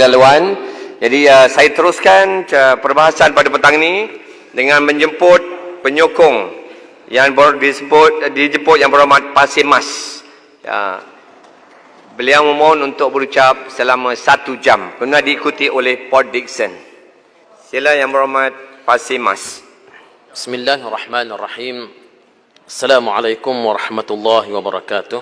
laluan. Jadi saya teruskan perbahasan pada petang ini dengan menjemput penyokong yang dijemput yang berhormat Pak Mas. Beliau memohon untuk berucap selama 1 jam. Kena diikuti oleh Port Dickson. Sila yang berhormat Pak Mas. Bismillahirrahmanirrahim. Assalamualaikum warahmatullahi wabarakatuh.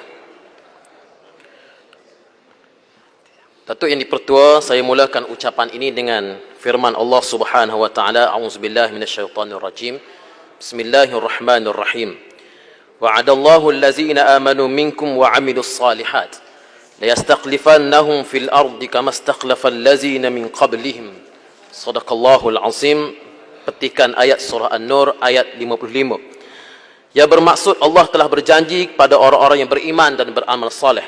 Datuk Yang Dipertua, saya mulakan ucapan ini dengan firman Allah Subhanahu wa taala, a'udzubillahi minasyaitonirrajim. Bismillahirrahmanirrahim. Wa'adallahu allazina amanu minkum wa 'amilus shalihat la yastakhlifannahum fil ardi kama istakhlafal ladzina min qablihim. Shadaqallahul azim. Petikan ayat surah An-Nur ayat 55. Yang bermaksud Allah telah berjanji kepada orang-orang yang beriman dan beramal saleh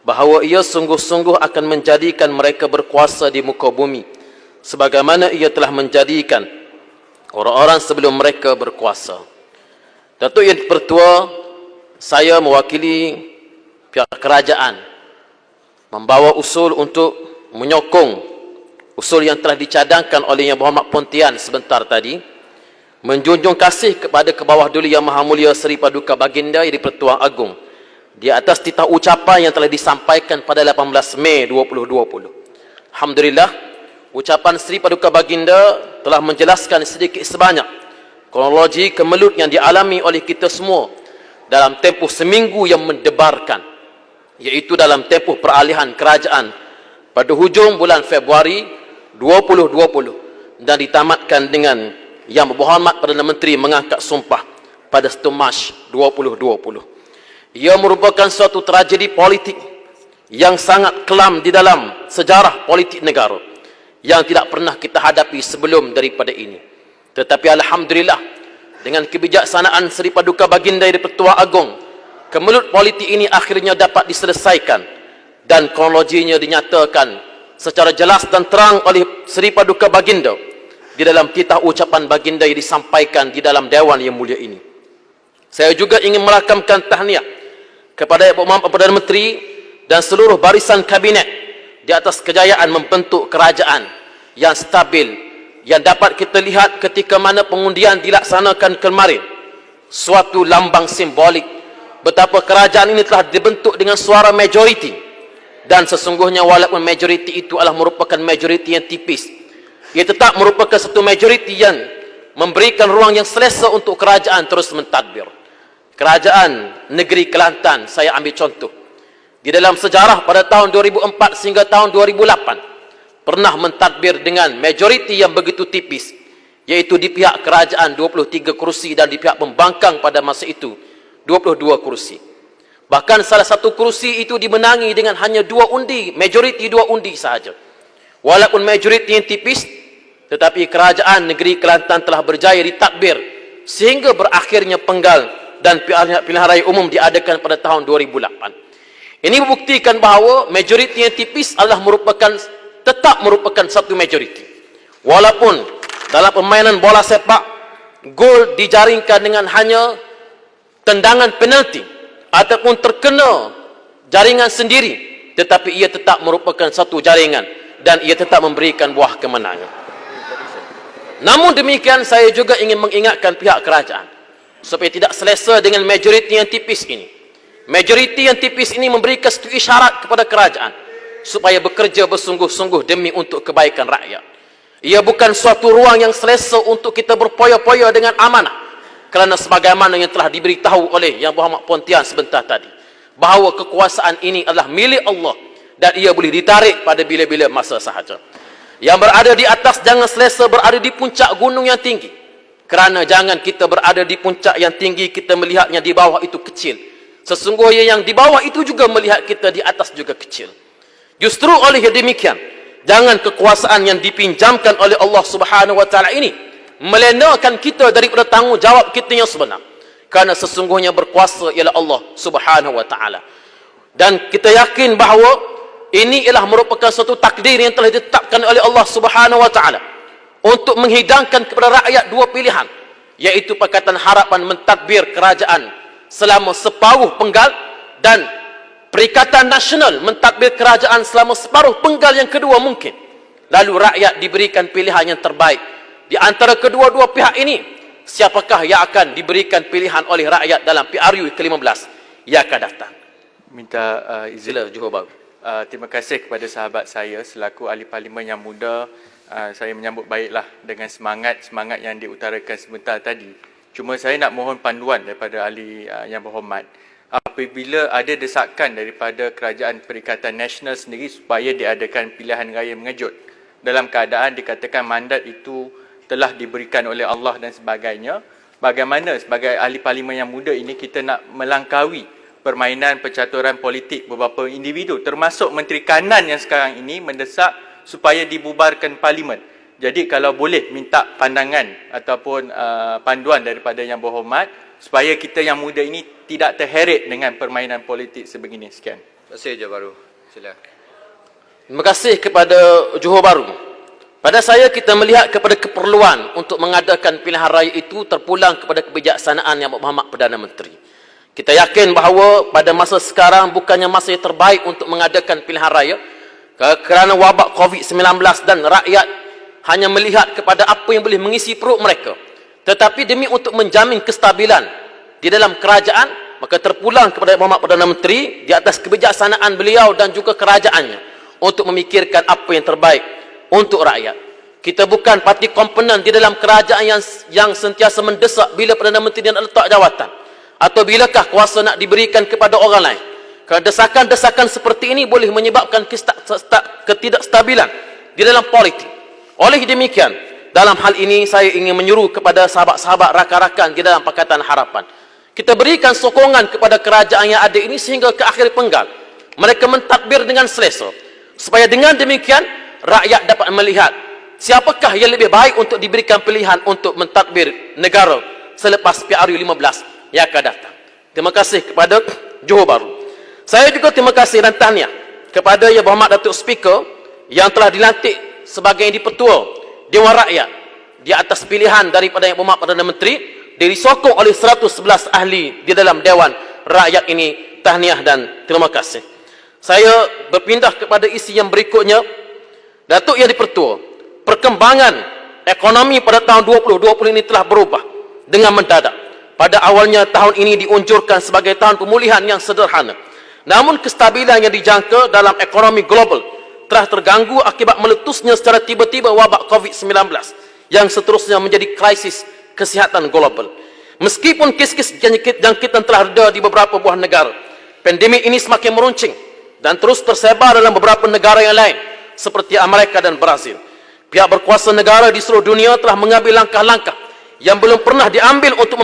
bahawa ia sungguh-sungguh akan menjadikan mereka berkuasa di muka bumi sebagaimana ia telah menjadikan orang-orang sebelum mereka berkuasa. Datuk Yang Dipertua, saya mewakili pihak kerajaan membawa usul untuk menyokong usul yang telah dicadangkan oleh Yang Berhormat Pontian sebentar tadi, menjunjung kasih kepada ke bawah duli Yang Maha Mulia Seri Paduka Baginda Yang Di-Pertuan Agong di atas titah ucapan yang telah disampaikan pada 18 Mei 2020. Alhamdulillah, ucapan Seri Paduka Baginda telah menjelaskan sedikit sebanyak kronologi kemelut yang dialami oleh kita semua dalam tempoh seminggu yang mendebarkan, iaitu dalam tempoh peralihan kerajaan pada hujung bulan Februari 2020 dan ditamatkan dengan Yang Berhormat Perdana Menteri mengangkat sumpah pada 1 Mac 2020. Ia merupakan suatu tragedi politik yang sangat kelam di dalam sejarah politik negara yang tidak pernah kita hadapi sebelum daripada ini. Tetapi alhamdulillah, dengan kebijaksanaan Seri Paduka Baginda Yang Di-Pertua Agong, kemelut politik ini akhirnya dapat diselesaikan dan kronologinya dinyatakan secara jelas dan terang oleh Seri Paduka Baginda di dalam titah ucapan Baginda yang disampaikan di dalam Dewan Yang Mulia ini. Saya juga ingin merakamkan tahniah kepada Yang Berhormat Perdana Menteri dan seluruh barisan kabinet di atas kejayaan membentuk kerajaan yang stabil yang dapat kita lihat ketika mana pengundian dilaksanakan kemarin. Suatu lambang simbolik betapa kerajaan ini telah dibentuk dengan suara majoriti, dan sesungguhnya walaupun majoriti itu adalah merupakan majoriti yang tipis, ia tetap merupakan satu majoriti yang memberikan ruang yang selesa untuk kerajaan terus mentadbir. Kerajaan negeri Kelantan, saya ambil contoh, di dalam sejarah pada tahun 2004 sehingga tahun 2008 pernah mentadbir dengan majoriti yang begitu tipis, iaitu di pihak kerajaan 23 kursi dan di pihak pembangkang pada masa itu 22 kursi. Bahkan salah satu kursi itu dimenangi dengan hanya 2 undi, majoriti 2 undi sahaja. Walaupun majoriti yang tipis, tetapi kerajaan negeri Kelantan telah berjaya ditadbir sehingga berakhirnya penggal dan pilihan raya umum diadakan pada tahun 2008. Ini membuktikan bahawa majoriti yang tipis adalah tetap merupakan satu majoriti. Walaupun dalam permainan bola sepak, gol dijaringkan dengan hanya tendangan penalti ataupun terkena jaringan sendiri, tetapi ia tetap merupakan satu jaringan dan ia tetap memberikan buah kemenangan. Namun demikian, saya juga ingin mengingatkan pihak kerajaan supaya tidak selesa dengan majoriti yang tipis ini. Majoriti yang tipis ini memberikan satu isyarat kepada kerajaan supaya bekerja bersungguh-sungguh demi untuk kebaikan rakyat. Ia bukan suatu ruang yang selesa untuk kita berpoya-poya dengan amanah, kerana sebagaimana yang telah diberitahu oleh Yang Berhormat Pontian sebentar tadi, bahawa kekuasaan ini adalah milik Allah dan ia boleh ditarik pada bila-bila masa sahaja. Yang berada di atas jangan selesa berada di puncak gunung yang tinggi, kerana jangan kita berada di puncak yang tinggi kita melihatnya di bawah itu kecil. Sesungguhnya yang di bawah itu juga melihat kita di atas juga kecil. Justru oleh demikian, jangan kekuasaan yang dipinjamkan oleh Allah Subhanahu wa taala ini melenakan kita daripada tanggungjawab kita yang sebenar. Kerana sesungguhnya berkuasa ialah Allah Subhanahu wa taala. Dan kita yakin bahawa ini ialah merupakan suatu takdir yang telah ditetapkan oleh Allah Subhanahu wa taala untuk menghidangkan kepada rakyat 2 pilihan, iaitu Pakatan Harapan mentadbir kerajaan selama separuh penggal dan Perikatan Nasional mentadbir kerajaan selama separuh penggal yang kedua mungkin. lalu rakyat diberikan pilihan yang terbaik. Di antara kedua-dua pihak ini, siapakah yang akan diberikan pilihan oleh rakyat dalam PRU ke-15 yang akan datang? Minta izin. Sila Johor Bahru. Terima kasih kepada sahabat saya selaku ahli parlimen yang muda. Saya menyambut baiklah dengan semangat yang diutarakan sebentar tadi. Cuma saya nak mohon panduan daripada ahli yang berhormat. Apabila ada desakan daripada Kerajaan Perikatan Nasional sendiri supaya diadakan pilihan raya mengejut dalam keadaan dikatakan mandat itu telah diberikan oleh Allah dan sebagainya, bagaimana sebagai ahli parlimen yang muda ini kita nak melangkaui permainan percaturan politik beberapa individu termasuk Menteri Kanan yang sekarang ini mendesak supaya dibubarkan parlimen. Jadi kalau boleh minta pandangan ataupun panduan daripada yang berhormat supaya kita yang muda ini tidak terheret dengan permainan politik sebegini. Sekian. Terima kasih Johor Bahru. Sila. Terima kasih kepada Johor Bahru. Pada saya kita melihat kepada keperluan untuk mengadakan pilihan raya itu terpulang kepada kebijaksanaan Yang Berhormat Perdana Menteri. Kita yakin bahawa pada masa sekarang bukannya masa yang terbaik untuk mengadakan pilihan raya kerana wabak COVID-19 dan rakyat hanya melihat kepada apa yang boleh mengisi perut mereka. Tetapi demi untuk menjamin kestabilan di dalam kerajaan, maka terpulang kepada Yang Berhormat Perdana Menteri di atas kebijaksanaan beliau dan juga kerajaannya untuk memikirkan apa yang terbaik untuk rakyat. Kita bukan parti komponen di dalam kerajaan yang sentiasa mendesak bila Perdana Menteri nak letak jawatan atau bilakah kuasa nak diberikan kepada orang lain. Kerana desakan-desakan seperti ini boleh menyebabkan ketidakstabilan di dalam politik. Oleh demikian, dalam hal ini saya ingin menyuruh kepada sahabat-sahabat rakan-rakan di dalam Pakatan Harapan, kita berikan sokongan kepada kerajaan yang ada ini sehingga ke akhir penggal mereka mentadbir dengan selesa, supaya dengan demikian rakyat dapat melihat siapakah yang lebih baik untuk diberikan pilihan untuk mentadbir negara selepas PRU 15 yang akan datang. Terima kasih kepada Johor Bahru. Saya juga terima kasih dan tahniah kepada Yang Berhormat Datuk Speaker yang telah dilantik sebagai Dipertua Dewan Rakyat di atas pilihan daripada Yang Berhormat Perdana Menteri, disokong oleh 111 ahli di dalam Dewan Rakyat ini. Tahniah dan terima kasih. Saya berpindah kepada isi yang berikutnya. Datuk Yang Dipertua, perkembangan ekonomi pada tahun 2020 ini telah berubah dengan mendadak. Pada awalnya tahun ini diunjurkan sebagai tahun pemulihan yang sederhana. Namun kestabilan yang dijangka dalam ekonomi global telah terganggu akibat meletusnya secara tiba-tiba wabak COVID-19 yang seterusnya menjadi krisis kesihatan global. Meskipun kes-kes jangkitan telah reda di beberapa buah negara, pandemik ini semakin meruncing dan terus tersebar dalam beberapa negara yang lain seperti Amerika dan Brazil. Pihak berkuasa negara di seluruh dunia telah mengambil langkah-langkah yang belum pernah diambil untuk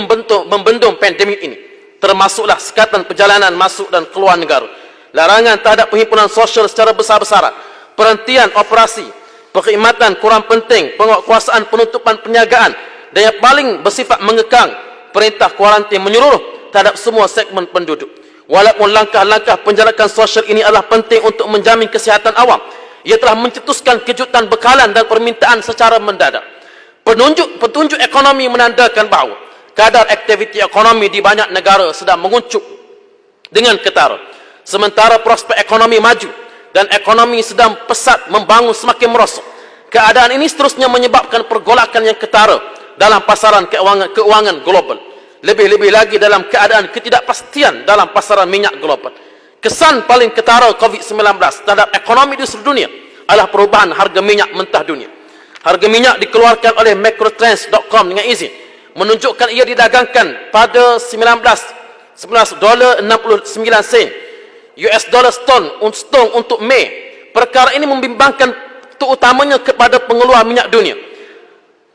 membendung pandemik ini, termasuklah sekatan perjalanan masuk dan keluar negara, larangan terhadap perhimpunan sosial secara besar-besaran, perhentian operasi, perkhidmatan kurang penting, penguatkuasaan penutupan perniagaan, dan yang paling bersifat mengekang, perintah kuarantin menyeluruh terhadap semua segmen penduduk. Walaupun langkah-langkah penjarakan sosial ini adalah penting untuk menjamin kesihatan awam, ia telah mencetuskan kejutan bekalan dan permintaan secara mendadak. Petunjuk ekonomi menandakan bahawa kadar aktiviti ekonomi di banyak negara sedang menguncup dengan ketara. Sementara prospek ekonomi maju dan ekonomi sedang pesat membangun semakin merosot. Keadaan ini seterusnya menyebabkan pergolakan yang ketara dalam pasaran keuangan global. Lebih-lebih lagi dalam keadaan ketidakpastian dalam pasaran minyak global. Kesan paling ketara COVID-19 terhadap ekonomi di seluruh dunia adalah perubahan harga minyak mentah dunia. Harga minyak dikeluarkan oleh Macrotrends.com dengan izin menunjukkan ia didagangkan pada $19.69 US dollar stone untuk Mei. Perkara ini membimbangkan terutamanya kepada pengeluar minyak dunia.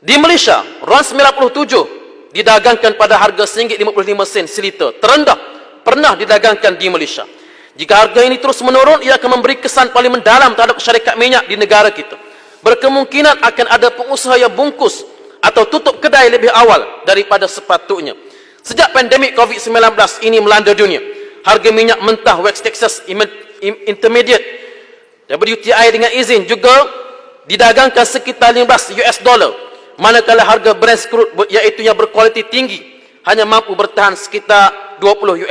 Di Malaysia, RON 97 didagangkan pada harga RM1.55 seliter, terendah pernah didagangkan di Malaysia. Jika harga ini terus menurun, ia akan memberi kesan paling mendalam terhadap syarikat minyak di negara kita. Berkemungkinan akan ada pengusaha yang bungkus atau tutup kedai lebih awal daripada sepatutnya. Sejak pandemik COVID-19 ini melanda dunia, harga minyak mentah West Texas Intermediate WTI dengan izin juga didagangkan sekitar $15 manakala harga Brent crude iaitu yang berkualiti tinggi hanya mampu bertahan sekitar $20.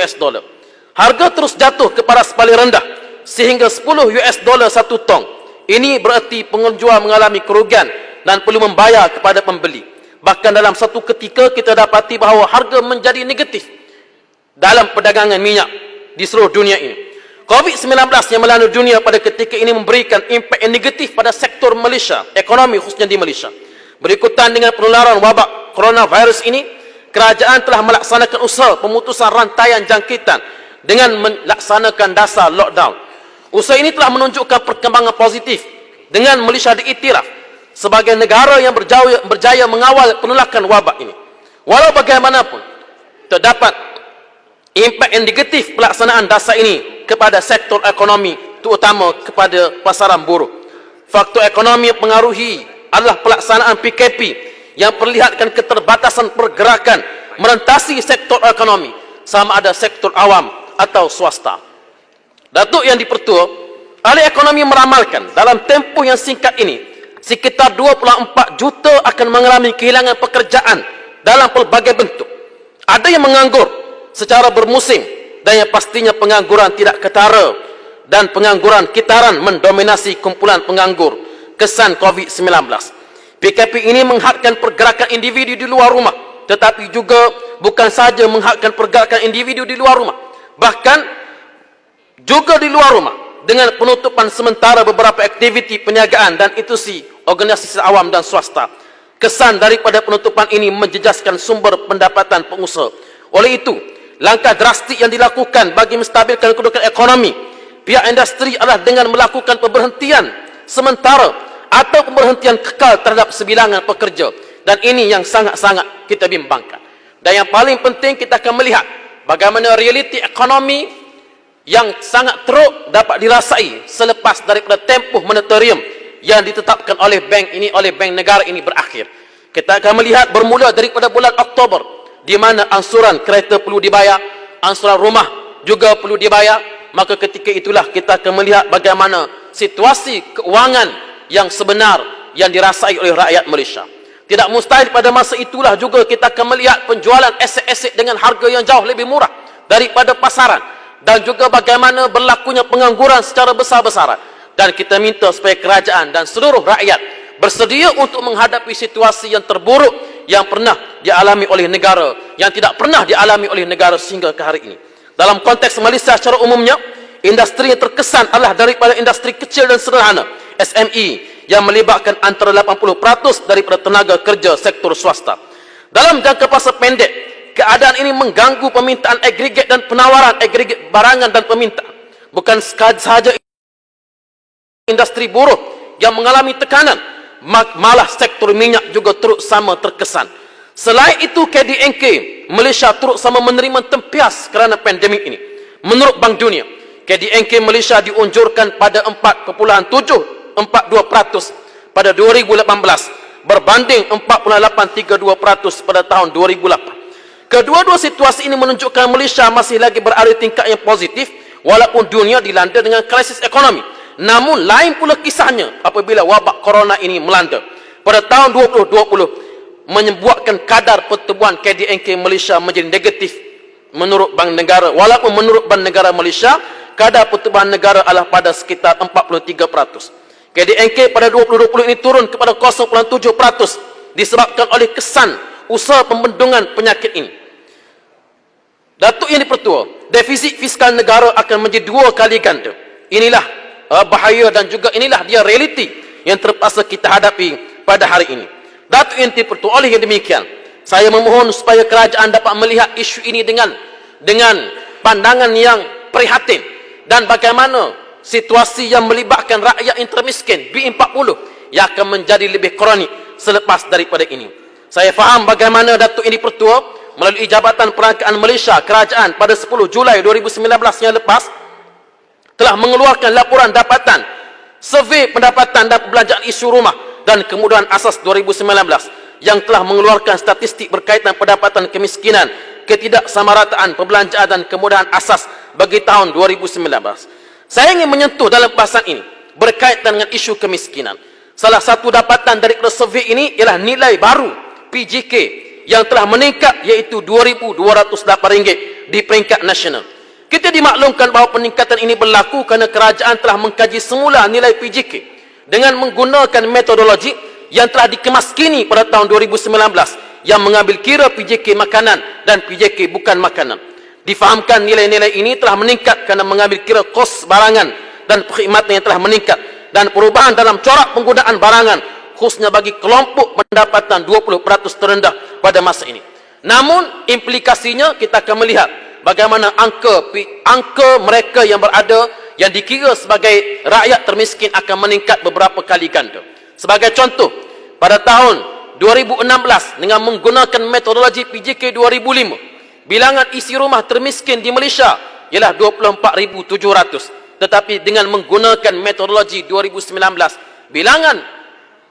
Harga terus jatuh ke paras paling rendah sehingga $10 satu tong Ini bererti penjual mengalami kerugian dan perlu membayar kepada pembeli. Bahkan dalam satu ketika kita dapati bahawa harga menjadi negatif dalam perdagangan minyak di seluruh dunia ini. COVID-19 yang melanda dunia pada ketika ini memberikan impak yang negatif pada sektor Malaysia, ekonomi khususnya di Malaysia. Berikutan dengan penularan wabak coronavirus ini, kerajaan telah melaksanakan usaha pemutusan rantaian jangkitan dengan melaksanakan dasar lockdown. Usaha ini telah menunjukkan perkembangan positif dengan Malaysia diiktiraf sebagai negara yang berjaya mengawal penolakan wabak ini. Walau bagaimanapun, terdapat impak yang negatif pelaksanaan dasar ini kepada sektor ekonomi, terutama kepada pasaran buruh. Faktor ekonomi yang pengaruhi adalah pelaksanaan PKP yang perlihatkan keterbatasan pergerakan merentasi sektor ekonomi, sama ada sektor awam atau swasta. Datuk Yang di-Pertua, ahli ekonomi meramalkan dalam tempoh yang singkat ini, sekitar 24 juta akan mengalami kehilangan pekerjaan dalam pelbagai bentuk. Ada yang menganggur secara bermusim, dan yang pastinya pengangguran tidak ketara dan pengangguran kitaran mendominasi kumpulan penganggur kesan COVID-19. PKP ini menghadkan pergerakan individu di luar rumah, tetapi juga bukan sahaja menghadkan pergerakan individu di luar rumah, bahkan juga di luar rumah dengan penutupan sementara beberapa aktiviti perniagaan dan institusi organisasi awam dan swasta. Kesan daripada penutupan ini menjejaskan sumber pendapatan pengusaha. Oleh itu, langkah drastik yang dilakukan bagi menstabilkan kedudukan ekonomi pihak industri adalah dengan melakukan pemberhentian sementara atau pemberhentian kekal terhadap sebilangan pekerja, dan ini yang sangat-sangat kita bimbangkan. Dan yang paling penting, kita akan melihat bagaimana realiti ekonomi yang sangat teruk dapat dirasai selepas daripada tempoh monetorium yang ditetapkan oleh bank ini, oleh bank negara ini berakhir. Kita akan melihat bermula daripada bulan Oktober, di mana angsuran kereta perlu dibayar, angsuran rumah juga perlu dibayar, maka ketika itulah kita akan melihat bagaimana situasi keuangan yang sebenar yang dirasai oleh rakyat Malaysia. Tidak mustahil pada masa itulah juga kita akan melihat penjualan aset-aset dengan harga yang jauh lebih murah daripada pasaran, dan juga bagaimana berlakunya pengangguran secara besar-besaran. Dan kita minta supaya kerajaan dan seluruh rakyat bersedia untuk menghadapi situasi yang terburuk yang pernah dialami oleh negara, yang tidak pernah dialami oleh negara sehingga ke hari ini. Dalam konteks Malaysia secara umumnya, industri yang terkesan adalah daripada industri kecil dan sederhana, SME, yang melibatkan antara 80% daripada tenaga kerja sektor swasta. Dalam jangka masa pendek, keadaan ini mengganggu permintaan agregat dan penawaran agregat barangan dan permintaan. Bukan sahaja industri buruh yang mengalami tekanan, malah sektor minyak juga turut sama terkesan. Selain itu, KDNK Malaysia turut sama menerima tempias kerana pandemik ini. Menurut Bank Dunia, KDNK Malaysia diunjurkan pada 4.742% pada 2018 berbanding 4.832% pada tahun 2008. Kedua-dua situasi ini menunjukkan Malaysia masih lagi berada di tingkat yang positif walaupun dunia dilanda dengan krisis ekonomi. Namun lain pula kisahnya apabila wabak corona ini melanda. Pada tahun 2020 menyebabkan kadar pertumbuhan KDNK Malaysia menjadi negatif menurut Bank Negara. Walaupun menurut Bank Negara Malaysia, kadar pertumbuhan negara adalah pada sekitar 43%. KDNK pada 2020 ini turun kepada 0.7% disebabkan oleh kesan usaha pembendungan penyakit ini. Datuk Yang di-Pertua, defisit fiskal negara akan menjadi 2 kali ganda. Inilah bahaya dan juga inilah dia realiti yang terpaksa kita hadapi pada hari ini. Datuk Yang di-Pertua, oleh yang demikian, saya memohon supaya kerajaan dapat melihat isu ini dengan pandangan yang prihatin, dan bagaimana situasi yang melibatkan rakyat yang termiskin B40 yang akan menjadi lebih kronik selepas daripada ini. Saya faham bagaimana Datuk Yang di-Pertua melalui Jabatan Perangkaan Malaysia Kerajaan pada 10 Julai 2019 yang lepas telah mengeluarkan laporan dapatan, survei pendapatan dan perbelanjaan isu rumah dan kemudahan asas 2019 yang telah mengeluarkan statistik berkaitan pendapatan kemiskinan, ketidaksamarataan perbelanjaan dan kemudahan asas bagi tahun 2019. Saya ingin menyentuh dalam bahasan ini berkaitan dengan isu kemiskinan. Salah satu dapatan dari survei ini ialah nilai baru PJK yang telah meningkat, iaitu RM2,208 di peringkat nasional. Kita dimaklumkan bahawa peningkatan ini berlaku kerana kerajaan telah mengkaji semula nilai PJK dengan menggunakan metodologi yang telah dikemas kini pada tahun 2019 yang mengambil kira PJK makanan dan PJK bukan makanan. Difahamkan nilai-nilai ini telah meningkat kerana mengambil kira kos barangan dan perkhidmatan yang telah meningkat dan perubahan dalam corak penggunaan barangan khususnya bagi kelompok pendapatan 20% terendah pada masa ini. Namun implikasinya kita akan melihat bagaimana angka mereka yang berada yang dikira sebagai rakyat termiskin akan meningkat beberapa kali ganda. Sebagai contoh, pada tahun 2016 dengan menggunakan metodologi PJK 2005, bilangan isi rumah termiskin di Malaysia ialah 24,700. Tetapi dengan menggunakan metodologi 2019, bilangan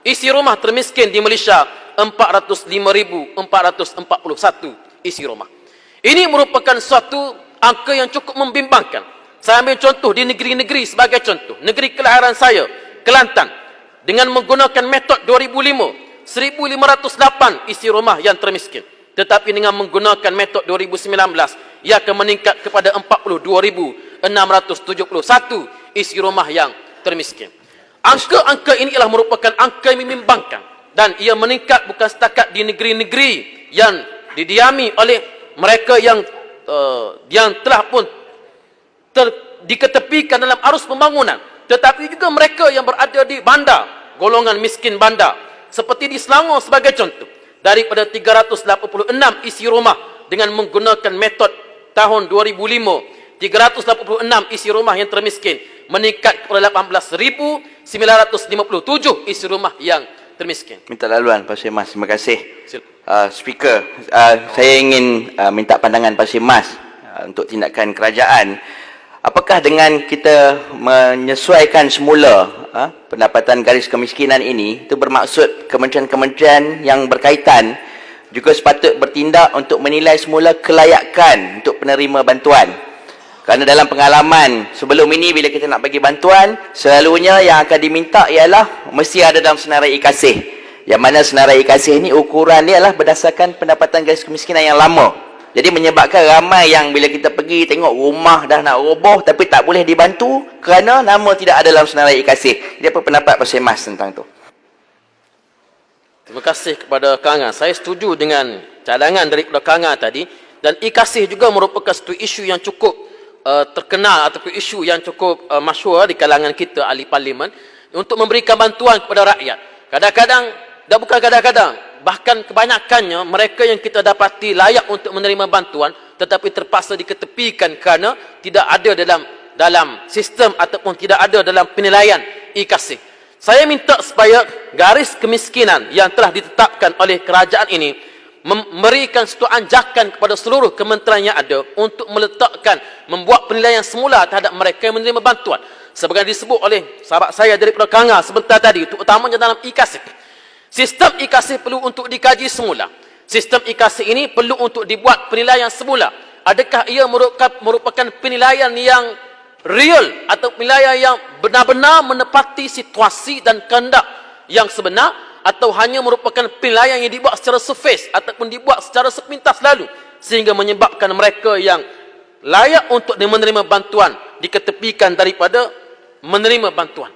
isi rumah termiskin di Malaysia 405,441 isi rumah. Ini merupakan suatu angka yang cukup membimbangkan. Saya ambil contoh di negeri-negeri sebagai contoh. Negeri kelahiran saya, Kelantan, dengan menggunakan metod 2005, 1,508 isi rumah yang termiskin. Tetapi dengan menggunakan metod 2019, ia akan meningkat kepada 42,671 isi rumah yang termiskin. Angka-angka ini ialah merupakan angka yang membimbangkan dan ia meningkat bukan setakat di negeri-negeri yang didiami oleh mereka yang telah pun diketepikan dalam arus pembangunan, tetapi juga mereka yang berada di bandar, golongan miskin bandar, seperti di Selangor sebagai contoh. Daripada 386 isi rumah dengan menggunakan metod tahun 2005, 386 isi rumah yang termiskin meningkat kepada 18,957 isi rumah yang termiskin. Minta laluan Pak Sir Mas, terima kasih. Speaker, saya ingin minta pandangan Pak Sir Mas untuk tindakan kerajaan. Apakah dengan kita menyesuaikan semula pendapatan garis kemiskinan ini, itu bermaksud kementerian-kementerian yang berkaitan juga sepatut bertindak untuk menilai semula kelayakan untuk penerima bantuan. Kerana dalam pengalaman sebelum ini, bila kita nak bagi bantuan, selalunya yang akan diminta ialah mesti ada dalam senarai kasih. Yang mana senarai kasih ini ukuran dia adalah berdasarkan pendapatan garis kemiskinan yang lama. Jadi menyebabkan ramai yang bila kita pergi tengok rumah dah nak roboh tapi tak boleh dibantu kerana nama tidak ada dalam senarai kasih. Jadi apa pendapat Pak Sir Mas tentang tu? Terima kasih kepada Kang Ang. Saya setuju dengan cadangan daripada Kang Ang tadi, dan e-kasih juga merupakan satu isu yang cukup terkenal ataupun isu yang cukup masyhur di kalangan kita ahli parlimen untuk memberikan bantuan kepada rakyat. Kadang-kadang, dan bukan kadang-kadang, bahkan kebanyakannya mereka yang kita dapati layak untuk menerima bantuan tetapi terpaksa diketepikan kerana tidak ada dalam sistem ataupun tidak ada dalam penilaian e-kasih. Saya minta supaya garis kemiskinan yang telah ditetapkan oleh kerajaan ini memberikan satu anjakan kepada seluruh kementerian yang ada untuk membuat penilaian semula terhadap mereka yang menerima bantuan. Sebagaimana disebut oleh sahabat saya daripada Kang Ang sebentar tadi, terutamanya dalam e-kasih. Sistem e-kasih perlu untuk dikaji semula. Sistem e-kasih ini perlu untuk dibuat penilaian semula. Adakah ia merupakan penilaian yang real atau penilaian yang benar-benar menepati situasi dan kehendak yang sebenar, atau hanya merupakan penilaian yang dibuat secara surface ataupun dibuat secara sepintas lalu sehingga menyebabkan mereka yang layak untuk menerima bantuan diketepikan daripada menerima bantuan.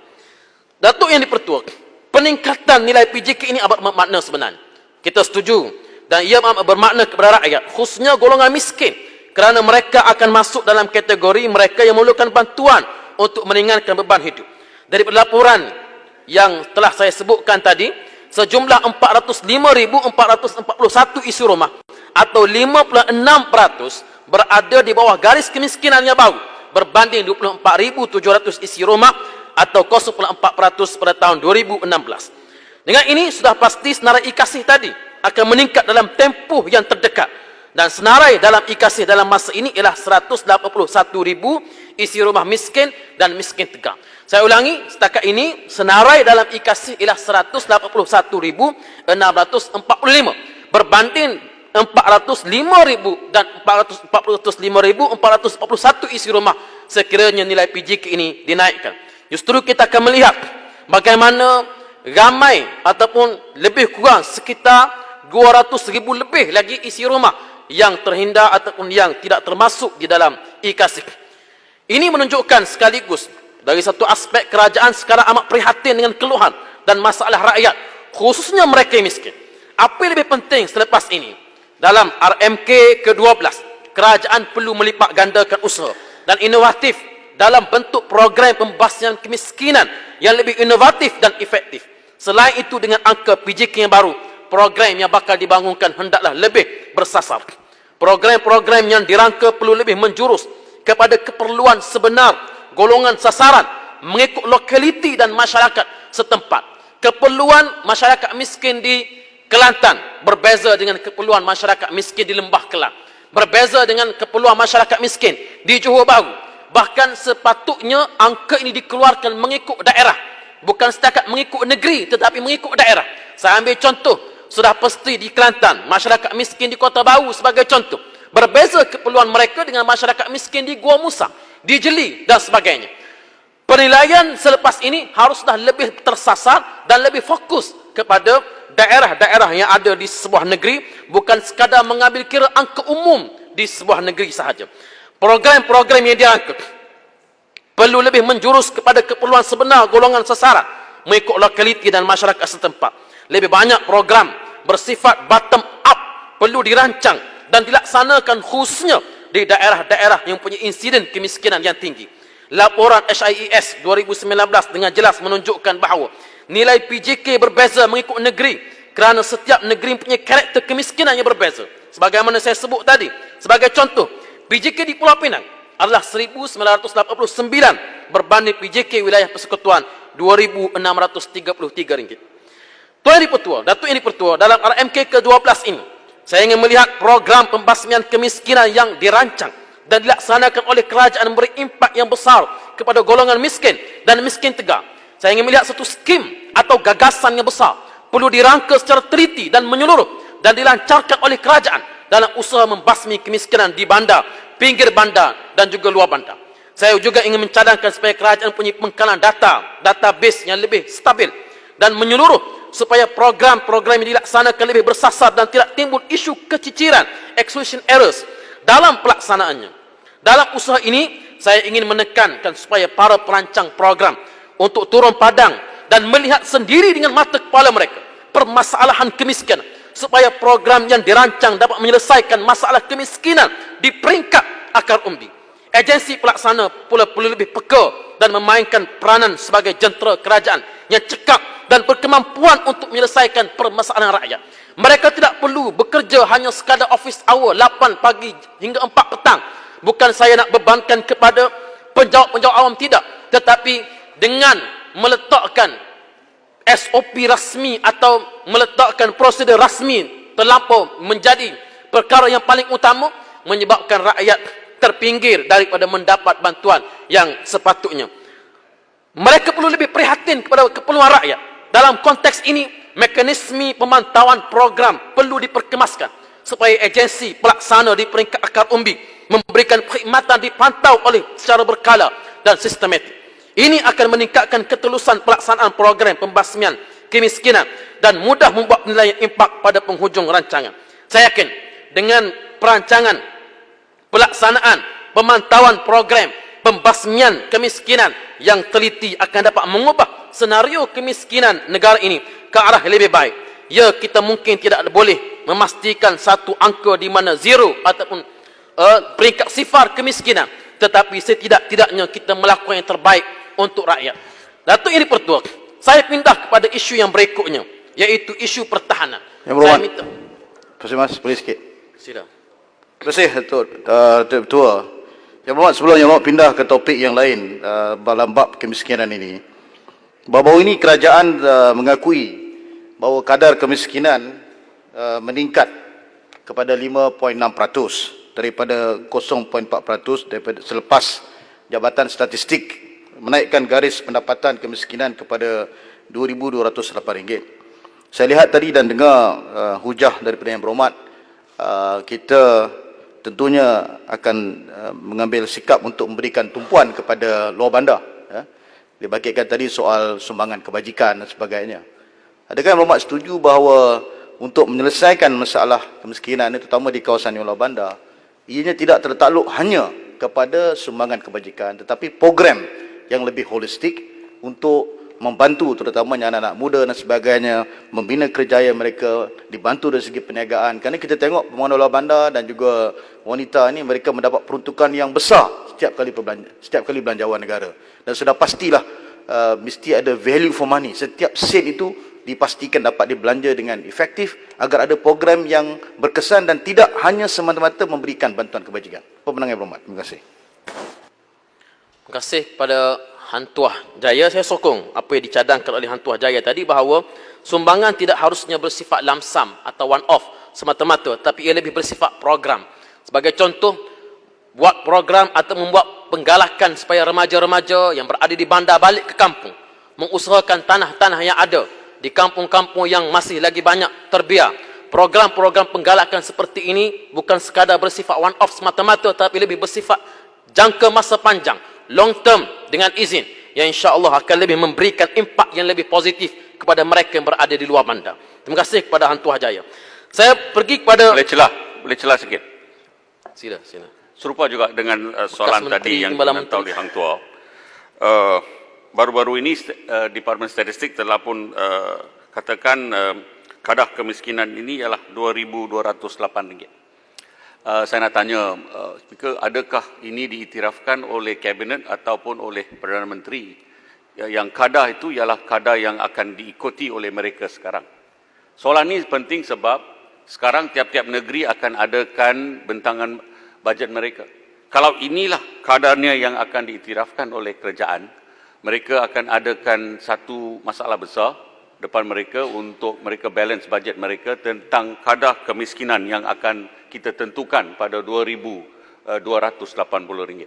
Datuk Yang Dipertua, peningkatan nilai PJK ini amat bermakna sebenarnya. Kita setuju dan ia amat bermakna kepada rakyat, khususnya golongan miskin, kerana mereka akan masuk dalam kategori mereka yang memerlukan bantuan untuk meringankan beban hidup. Daripada laporan yang telah saya sebutkan tadi, sejumlah 405,441 isi rumah atau 56% berada di bawah garis kemiskinan yang baru berbanding 24,700 isi rumah atau 0,4% pada tahun 2016. Dengan ini sudah pasti senarai e-kasih tadi akan meningkat dalam tempoh yang terdekat, dan senarai dalam e-kasih dalam masa ini ialah 181,000 isi rumah miskin dan miskin tegang. Saya ulangi, setakat ini senarai dalam e-kasih ialah 181,645 berbanding 405,000 dan 405,441 isi rumah sekiranya nilai PJK ini dinaikkan. Justru kita akan melihat bagaimana ramai ataupun lebih kurang sekitar 200,000 lebih lagi isi rumah yang terhindar ataupun yang tidak termasuk di dalam e-kasih. Ini menunjukkan sekaligus Dari satu aspek, kerajaan sekarang amat prihatin dengan keluhan dan masalah rakyat, khususnya mereka yang miskin. Apa yang lebih penting selepas ini? Dalam RMK ke-12, kerajaan perlu melipat gandakan usaha dan inovatif dalam bentuk program pembasmian kemiskinan yang lebih inovatif dan efektif. Selain itu, dengan angka PJK yang baru, program yang bakal dibangunkan hendaklah lebih bersasar. Program-program yang dirangka perlu lebih menjurus kepada keperluan sebenar golongan sasaran mengikut lokaliti dan masyarakat setempat. Keperluan masyarakat miskin di Kelantan berbeza dengan keperluan masyarakat miskin di Lembah Kelang, berbeza dengan keperluan masyarakat miskin di Johor Bahru. Bahkan sepatutnya angka ini dikeluarkan mengikut daerah, bukan setakat mengikut negeri tetapi mengikut daerah. Saya ambil contoh, sudah pasti di Kelantan, masyarakat miskin di Kota Baru sebagai contoh, berbeza keperluan mereka dengan masyarakat miskin di Gua Musa, di Jeli dan sebagainya. Penilaian selepas ini haruslah lebih tersasar dan lebih fokus kepada daerah-daerah yang ada di sebuah negeri, bukan sekadar mengambil kira angka umum di sebuah negeri sahaja. Program-program yang dirangka perlu lebih menjurus kepada keperluan sebenar golongan sasaran mengikut lokaliti dan masyarakat setempat. Lebih banyak program bersifat bottom up perlu dirancang dan dilaksanakan khususnya di daerah-daerah yang punya insiden kemiskinan yang tinggi. Laporan HIES 2019 dengan jelas menunjukkan bahawa nilai PJK berbeza mengikut negeri kerana setiap negeri punya karakter kemiskinan yang berbeza. Sebagaimana saya sebut tadi, sebagai contoh, PJK di Pulau Pinang adalah 1989 berbanding PJK wilayah Persekutuan RM2,633. Tuan Yang Dipertua, Datuk Yang Dipertua, dalam RMK ke-12 ini, saya ingin melihat program pembasmian kemiskinan yang dirancang dan dilaksanakan oleh kerajaan memberi impak yang besar kepada golongan miskin dan miskin tegar. Saya ingin melihat satu skim atau gagasan yang besar perlu dirangka secara teliti dan menyeluruh dan dilancarkan oleh kerajaan dalam usaha membasmi kemiskinan di bandar, pinggir bandar dan juga luar bandar. Saya juga ingin mencadangkan supaya kerajaan punya pengkalan database yang lebih stabil dan menyeluruh supaya program-program yang dilaksanakan lebih bersasar dan tidak timbul isu keciciran, execution errors dalam pelaksanaannya. Dalam usaha ini, saya ingin menekankan supaya para perancang program untuk turun padang dan melihat sendiri dengan mata kepala mereka permasalahan kemiskinan, supaya program yang dirancang dapat menyelesaikan masalah kemiskinan di peringkat akar umbi. Agensi pelaksana pula perlu lebih peka dan memainkan peranan sebagai jentera kerajaan yang cekap dan berkemampuan untuk menyelesaikan permasalahan rakyat. Mereka tidak perlu bekerja hanya sekadar office hour 8 pagi hingga 4 petang. Bukan saya nak bebankan kepada penjawat-penjawat awam, tidak. Tetapi dengan meletakkan SOP rasmi atau meletakkan prosedur rasmi terlampau menjadi perkara yang paling utama, menyebabkan rakyat terpinggir daripada mendapat bantuan yang sepatutnya. Mereka perlu lebih prihatin kepada keperluan rakyat. Dalam konteks ini, mekanisme pemantauan program perlu diperkemaskan supaya agensi pelaksana di peringkat akar umbi memberikan perkhidmatan dipantau oleh secara berkala dan sistematik. Ini akan meningkatkan ketulusan pelaksanaan program pembasmian kemiskinan dan mudah membuat penilaian impak pada penghujung rancangan. Saya yakin dengan perancangan, pelaksanaan, pemantauan program pembasmian kemiskinan yang teliti akan dapat mengubah senario kemiskinan negara ini ke arah lebih baik. Ya, kita mungkin tidak boleh memastikan satu angka di mana zero ataupun peringkat sifar kemiskinan, tetapi setidak-tidaknya kita melakukan yang terbaik untuk rakyat. Datuk Yang Dipertua, saya pindah kepada isu yang berikutnya, iaitu isu pertahanan. Yang berhormat. Saya minta. Terima kasih Mas, boleh sikit. Sila. Terima kasih Datuk Ketua. Yang berhormat, sebelum Yang berhormat pindah ke topik yang lain dalam bab kemiskinan ini, baru-baru ini kerajaan mengakui bahawa kadar kemiskinan meningkat kepada 5.6% daripada 0.4% daripada selepas Jabatan Statistik menaikkan garis pendapatan kemiskinan kepada RM2,208. Saya lihat tadi dan dengar hujah daripada Yang Berhormat, kita tentunya akan mengambil sikap untuk memberikan tumpuan kepada luar bandar. Dibangkitkan tadi soal sumbangan kebajikan dan sebagainya. Adakah Yang Berhormat setuju bahawa untuk menyelesaikan masalah kemiskinan ini, terutama di kawasan luar bandar, ianya tidak tertakluk hanya kepada sumbangan kebajikan, tetapi program yang lebih holistik untuk membantu terutamanya anak-anak muda dan sebagainya, membina kerjaya mereka, dibantu dari segi perniagaan. Kerana kita tengok pembangunan luar bandar dan juga wanita ini, mereka mendapat peruntukan yang besar setiap kali belanjawan negara. Dan sudah pastilah mesti ada value for money. Setiap sen itu dipastikan dapat dibelanja dengan efektif agar ada program yang berkesan dan tidak hanya semata-mata memberikan bantuan kebajikan. Pemenang yang berhormat, terima kasih. Terima kasih kepada Hang Tuah Jaya. Saya sokong apa yang dicadangkan oleh Hang Tuah Jaya tadi, bahawa sumbangan tidak harusnya bersifat lamsam atau one off semata-mata, tapi ia lebih bersifat program. Sebagai contoh, buat program atau membuat penggalakan supaya remaja-remaja yang berada di bandar balik ke kampung, mengusahakan tanah-tanah yang ada di kampung-kampung yang masih lagi banyak terbiar. Program-program penggalakan seperti ini bukan sekadar bersifat one off semata-mata, tapi lebih bersifat jangka masa panjang, long term, dengan izin yang insya-Allah akan lebih memberikan impak yang lebih positif kepada mereka yang berada di luar bandar. Terima kasih kepada Hang Tuah Jaya. Saya pergi kepada Boleh celah sikit. Sila. Serupa juga dengan soalan tadi yang dihantar oleh Hang Tuah. Baru-baru ini Departemen Statistik telah pun katakan kadar kemiskinan ini ialah RM2,208. Saya nak tanya, Speaker, adakah ini diiktirafkan oleh Kabinet ataupun oleh Perdana Menteri yang kadar itu ialah kadar yang akan diikuti oleh mereka sekarang? Soalan ini penting sebab sekarang tiap-tiap negeri akan adakan bentangan bajet mereka. Kalau inilah kadarnya yang akan diiktirafkan oleh kerajaan, mereka akan adakan satu masalah besar depan mereka untuk mereka balance bajet mereka tentang kadar kemiskinan yang akan kita tentukan pada RM2,280.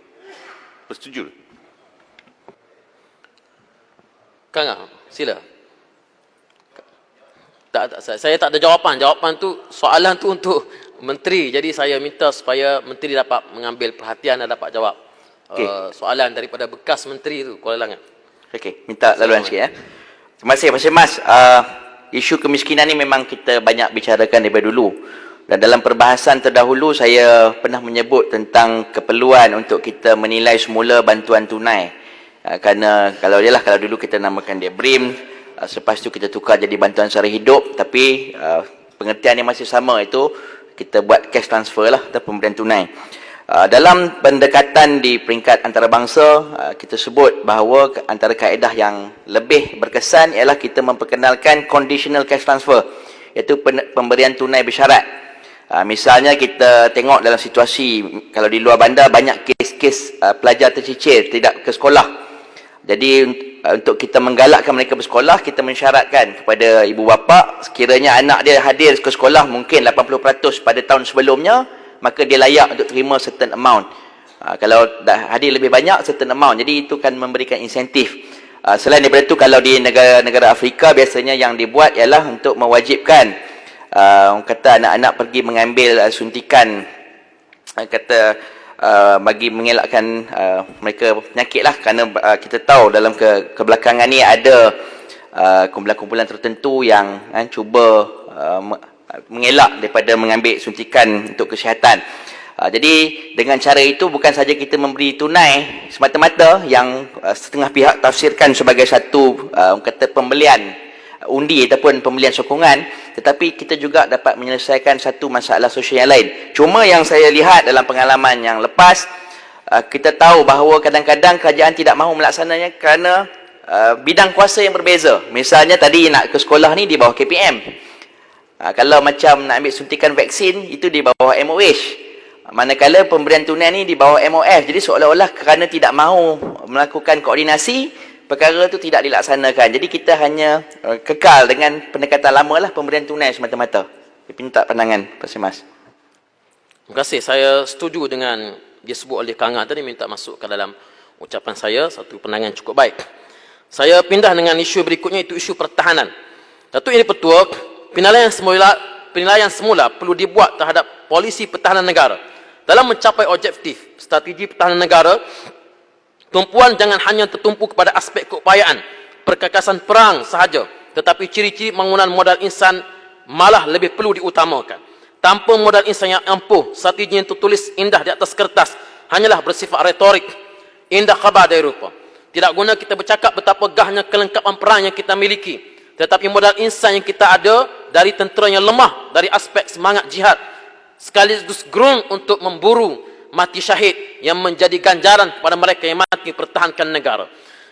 Bersetuju? Kang, sila. Saya tak ada jawapan. Jawapan tu, soalan tu untuk Menteri. Jadi saya minta supaya Menteri dapat mengambil perhatian dan dapat jawab soalan daripada bekas Menteri tu, Kuala Langat. Okey, minta laluan sikit ya. Terima kasih Pak Mas. Isu kemiskinan ni memang kita banyak bicarakan daripada dulu. Dan dalam perbahasan terdahulu saya pernah menyebut tentang keperluan untuk kita menilai semula bantuan tunai. Kerana kalau dulu kita namakan dia BRIM, selepas tu kita tukar jadi bantuan sara hidup, tapi pengertian yang masih sama, itu kita buat cash transfer lah atau pemberian tunai. Dalam pendekatan di peringkat antarabangsa, kita sebut bahawa antara kaedah yang lebih berkesan ialah kita memperkenalkan conditional cash transfer, iaitu pemberian tunai bersyarat. Misalnya kita tengok dalam situasi, kalau di luar bandar banyak kes-kes pelajar tercicir tidak ke sekolah. Jadi untuk kita menggalakkan mereka bersekolah, kita mensyaratkan kepada ibu bapa, sekiranya anak dia hadir ke sekolah mungkin 80% pada tahun sebelumnya, maka dia layak untuk terima certain amount. Kalau dah hadir lebih banyak, certain amount. Jadi itu kan memberikan insentif. Selain daripada itu, kalau di negara-negara Afrika, biasanya yang dibuat ialah untuk mewajibkan orang kata anak-anak pergi mengambil suntikan, bagi mengelakkan mereka penyakit lah. Kerana kita tahu dalam kebelakangan ni ada kumpulan-kumpulan tertentu yang cuba mengelak daripada mengambil suntikan untuk kesihatan. Jadi dengan cara itu bukan saja kita memberi tunai semata-mata yang setengah pihak tafsirkan sebagai satu kata pembelian undi ataupun pembelian sokongan, tetapi kita juga dapat menyelesaikan satu masalah sosial yang lain. Cuma yang saya lihat dalam pengalaman yang lepas, kita tahu bahawa kadang-kadang kerajaan tidak mahu melaksananya kerana bidang kuasa yang berbeza. Misalnya tadi nak ke sekolah ni di bawah KPM. Kalau macam nak ambil suntikan vaksin, itu di bawah MOH. Manakala pemberian tunai ni di bawah MOF. Jadi seolah-olah kerana tidak mahu melakukan koordinasi, perkara itu tidak dilaksanakan. Jadi kita hanya kekal dengan pendekatan lama lah, pemberian tunai semata-mata. Minta pandangan Pak Mas. Terima kasih. Saya setuju dengan dia sebut oleh Kang Ang tadi, minta masuk ke dalam ucapan saya, satu pandangan cukup baik. Saya pindah dengan isu berikutnya, itu isu pertahanan. Datuk Yang Di-Pertua, penilaian semula perlu dibuat terhadap polisi pertahanan negara. Dalam mencapai objektif strategi pertahanan negara, tumpuan jangan hanya tertumpu kepada aspek keupayaan, perkakasan perang sahaja, tetapi ciri-ciri bangunan modal insan malah lebih perlu diutamakan. Tanpa modal insan yang ampuh, strategi yang tertulis indah di atas kertas hanyalah bersifat retorik, indah khabar dari rupa. Tidak guna kita bercakap betapa gahnya kelengkapan perang yang kita miliki, tetapi modal insan yang kita ada dari tentera yang lemah dari aspek semangat jihad, sekaligus gerung untuk memburu mati syahid yang menjadi ganjaran kepada mereka yang mati pertahankan negara.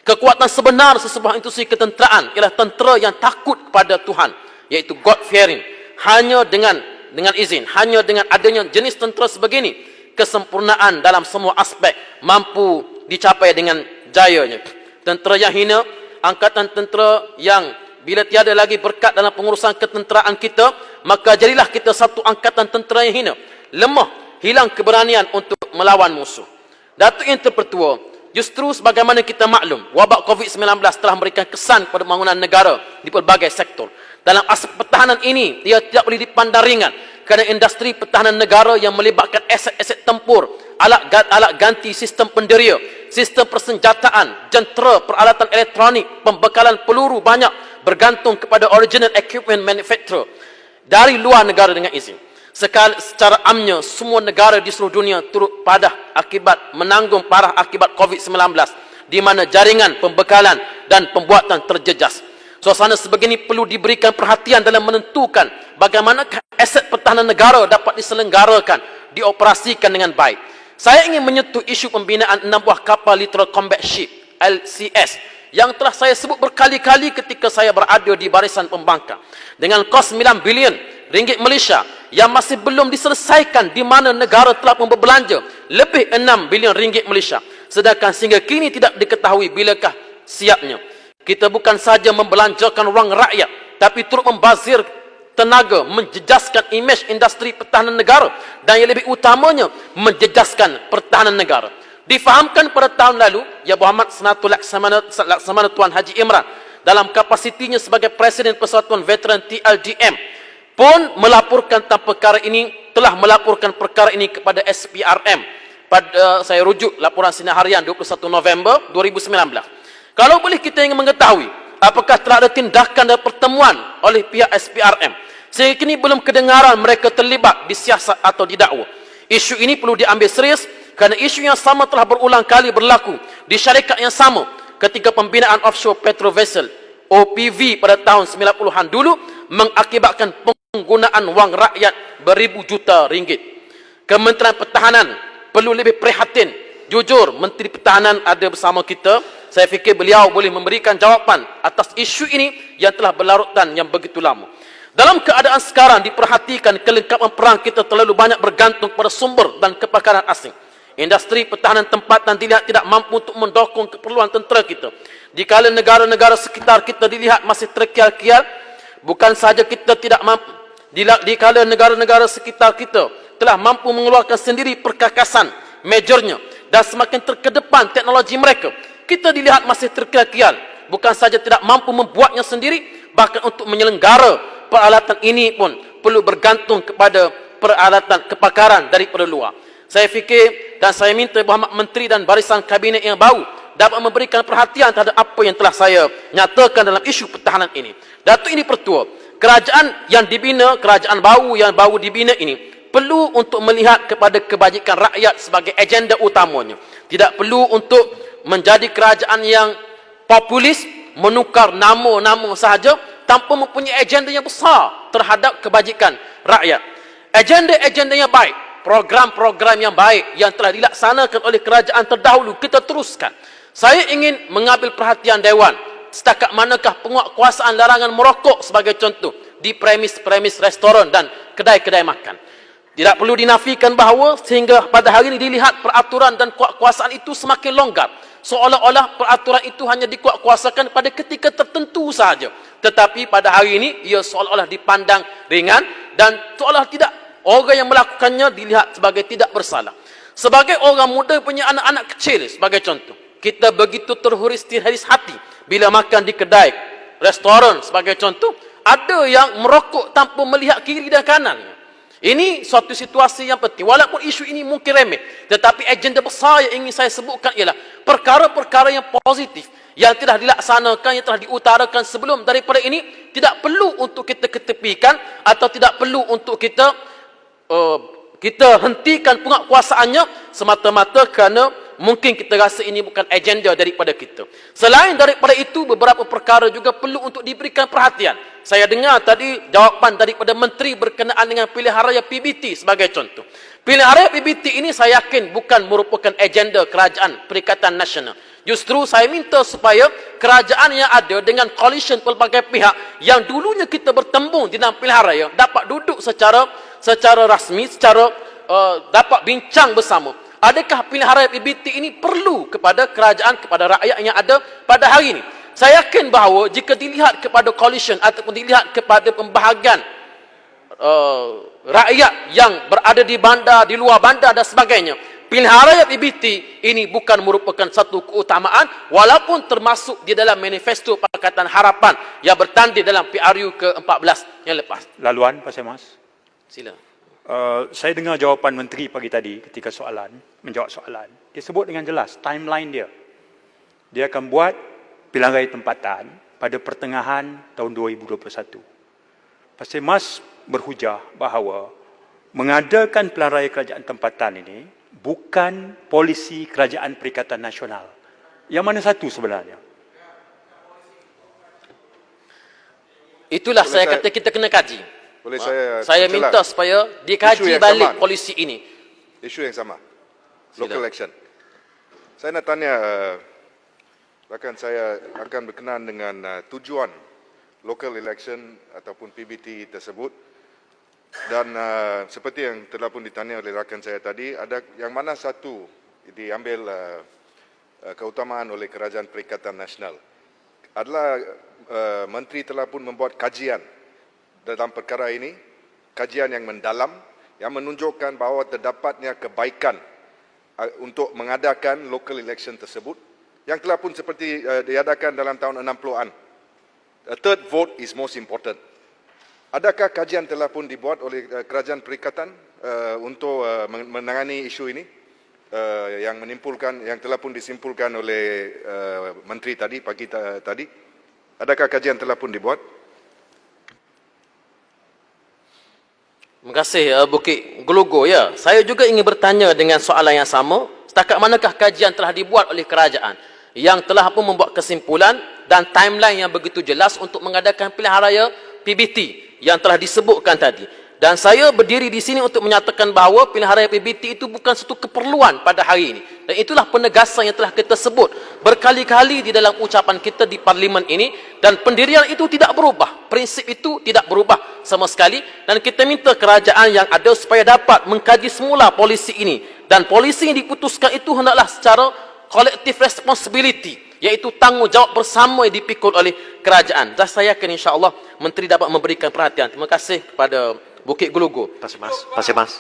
Kekuatan sebenar sesebuah institusi ketenteraan ialah tentera yang takut kepada Tuhan, iaitu God fearing. Hanya dengan izin, hanya dengan adanya jenis tentera sebegini, kesempurnaan dalam semua aspek mampu dicapai dengan jayanya. Tentera yang hina, angkatan tentera yang bila tiada lagi berkat dalam pengurusan ketenteraan kita, maka jadilah kita satu angkatan tentera yang hina, lemah, hilang keberanian untuk melawan musuh. Datuk Yang Terpertua, justru sebagaimana kita maklum, wabak COVID-19 telah memberikan kesan kepada pembangunan negara di pelbagai sektor. Dalam aspek pertahanan ini, ia tidak boleh dipandang ringan kerana industri pertahanan negara yang melibatkan aset-aset tempur, alat ganti sistem penderia, sistem persenjataan, jentera, peralatan elektronik, pembekalan peluru banyak bergantung kepada original equipment manufacturer dari luar negara dengan izin. Secara amnya, semua negara di seluruh dunia turut menanggung parah akibat COVID-19, di mana jaringan pembekalan dan pembuatan terjejas. Suasana sebegini perlu diberikan perhatian dalam menentukan bagaimana aset pertahanan negara dapat diselenggarakan, dioperasikan dengan baik. Saya ingin menyentuh isu pembinaan 6 buah kapal Littoral Combat Ship LCS yang telah saya sebut berkali-kali ketika saya berada di barisan pembangkang, dengan kos 9 bilion ringgit Malaysia yang masih belum diselesaikan, di mana negara telah berbelanja lebih 6 bilion ringgit Malaysia, sedangkan sehingga kini tidak diketahui bilakah siapnya. Kita bukan saja membelanjakan wang rakyat, tapi turut membazir tenaga, menjejaskan imej industri pertahanan negara, dan yang lebih utamanya menjejaskan pertahanan negara. Difahamkan pada tahun lalu, Ya Muhammad Senator Laksamana Tuan Haji Imran dalam kapasitinya sebagai Presiden Persatuan Veteran TLDM pun melaporkan tentang perkara ini, telah melaporkan perkara ini kepada SPRM. Saya rujuk laporan Sinar Harian 21 November 2019. Kalau boleh kita ingin mengetahui apakah telah ada tindakan dan pertemuan oleh pihak SPRM, sehingga kini belum kedengaran mereka terlibat disiasat atau didakwa. Isu ini perlu diambil serius kerana isu yang sama telah berulang kali berlaku di syarikat yang sama ketika pembinaan offshore petrol vessel OPV pada tahun 90-an dulu mengakibatkan penggunaan wang rakyat beribu juta ringgit. Kementerian Pertahanan perlu lebih prihatin. Jujur, Menteri Pertahanan ada bersama kita. Saya fikir beliau boleh memberikan jawapan atas isu ini yang telah berlarutan yang begitu lama. Dalam keadaan sekarang diperhatikan kelengkapan perang kita terlalu banyak bergantung pada sumber dan kepakaran asing. Industri pertahanan tempatan dilihat tidak mampu untuk mendokong keperluan tentera kita. Dikala negara-negara sekitar kita dilihat masih terkial-kial, bukan sahaja kita tidak mampu, dikala negara-negara sekitar kita telah mampu mengeluarkan sendiri perkakasan majornya dan semakin terkedepan teknologi mereka, kita dilihat masih terkial-kial. Bukan saja tidak mampu membuatnya sendiri, bahkan untuk menyelenggara peralatan ini pun perlu bergantung kepada peralatan kepakaran daripada luar. Saya fikir dan saya minta Muhammad Menteri dan barisan kabinet yang baru dapat memberikan perhatian terhadap apa yang telah saya nyatakan dalam isu pertahanan ini. Datuk Ini Pertua, kerajaan yang dibina, kerajaan baru yang baru dibina ini perlu untuk melihat kepada kebajikan rakyat sebagai agenda utamanya. Tidak perlu untuk menjadi kerajaan yang populis, menukar nama-nama sahaja tanpa mempunyai agenda yang besar terhadap kebajikan rakyat. Agenda-agenda yang baik, program-program yang baik yang telah dilaksanakan oleh kerajaan terdahulu kita teruskan. Saya ingin mengambil perhatian Dewan setakat manakah penguatkuasaan larangan merokok sebagai contoh di premis-premis restoran dan kedai-kedai makan. Tidak perlu dinafikan bahawa sehingga pada hari ini dilihat peraturan dan kuasaan itu semakin longgar. Seolah-olah peraturan itu hanya dikuatkuasakan pada ketika tertentu sahaja. Tetapi pada hari ini ia seolah-olah dipandang ringan dan seolah tidak orang yang melakukannya dilihat sebagai tidak bersalah. Sebagai orang muda punya anak-anak kecil sebagai contoh, kita begitu terhiris hati bila makan di kedai, restoran sebagai contoh, ada yang merokok tanpa melihat kiri dan kanan. Ini suatu situasi yang penting. Walaupun isu ini mungkin remeh, tetapi agenda besar yang ingin saya sebutkan ialah perkara-perkara yang positif yang telah dilaksanakan, yang telah diutarakan sebelum daripada ini tidak perlu untuk kita ketepikan atau tidak perlu untuk kita hentikan penguatkuasaannya semata-mata kerana mungkin kita rasa ini bukan agenda daripada kita. Selain daripada itu, beberapa perkara juga perlu untuk diberikan perhatian. Saya dengar tadi jawapan daripada Menteri berkenaan dengan pilihan raya PBT sebagai contoh. Pilihan raya PBT ini saya yakin bukan merupakan agenda kerajaan Perikatan Nasional. Justru saya minta supaya kerajaan yang ada dengan coalition pelbagai pihak yang dulunya kita bertembung di dalam pilihan raya dapat duduk secara rasmi, dapat bincang bersama. Adakah pilihan raya PBT ini perlu kepada kerajaan, kepada rakyat yang ada pada hari ini? Saya yakin bahawa jika dilihat kepada coalition ataupun dilihat kepada pembahagian rakyat yang berada di bandar, di luar bandar dan sebagainya, pilihan raya PBT ini bukan merupakan satu keutamaan walaupun termasuk di dalam manifesto Pakatan Harapan yang bertanding dalam PRU ke-14 yang lepas. Laluan, Pak Semas. Sila. Saya dengar jawapan Menteri pagi tadi ketika menjawab soalan. Dia sebut dengan jelas timeline dia. Dia akan buat pilihan raya tempatan pada pertengahan tahun 2021. Pak Semas berhujah bahawa mengadakan pilihan raya kerajaan tempatan ini bukan polisi kerajaan Perikatan Nasional. Yang mana satu sebenarnya? Itulah saya kata kita kena kaji. Boleh Saya minta supaya dikaji balik sama. polisi ini. Isu yang sama. Sila. Local election. Saya nak tanya, rakan saya akan berkenaan dengan tujuan local election ataupun PBT tersebut. Dan seperti yang telah pun ditanya oleh rakan saya tadi, ada yang mana satu diambil keutamaan oleh Kerajaan Perikatan Nasional. Adalah Menteri telah pun membuat kajian dalam perkara ini, kajian yang mendalam, yang menunjukkan bahawa terdapatnya kebaikan untuk mengadakan local election tersebut, yang telah pun seperti diadakan dalam tahun 60-an. A third vote is most important. Adakah kajian telah pun dibuat oleh Kerajaan Perikatan untuk menangani isu ini yang telah pun disimpulkan oleh Menteri tadi pagi tadi? Adakah kajian telah pun dibuat? Terima kasih Bukit Gelogo. Ya, saya juga ingin bertanya dengan soalan yang sama. Setakat manakah kajian telah dibuat oleh kerajaan yang telah pun membuat kesimpulan dan timeline yang begitu jelas untuk mengadakan pilihan raya PBT yang telah disebutkan tadi. Dan saya berdiri di sini untuk menyatakan bahawa pilihan raya PBT itu bukan satu keperluan pada hari ini. Dan itulah penegasan yang telah kita sebut berkali-kali di dalam ucapan kita di parlimen ini, dan pendirian itu tidak berubah. Prinsip itu tidak berubah sama sekali, dan kita minta kerajaan yang ada supaya dapat mengkaji semula polisi ini, dan polisi yang diputuskan itu hendaklah secara collective responsibility, iaitu tanggungjawab bersama yang dipikul oleh kerajaan. Dan saya yakin insya-Allah Menteri dapat memberikan perhatian. Terima kasih kepada Bukit Gelogo. Pak Semas.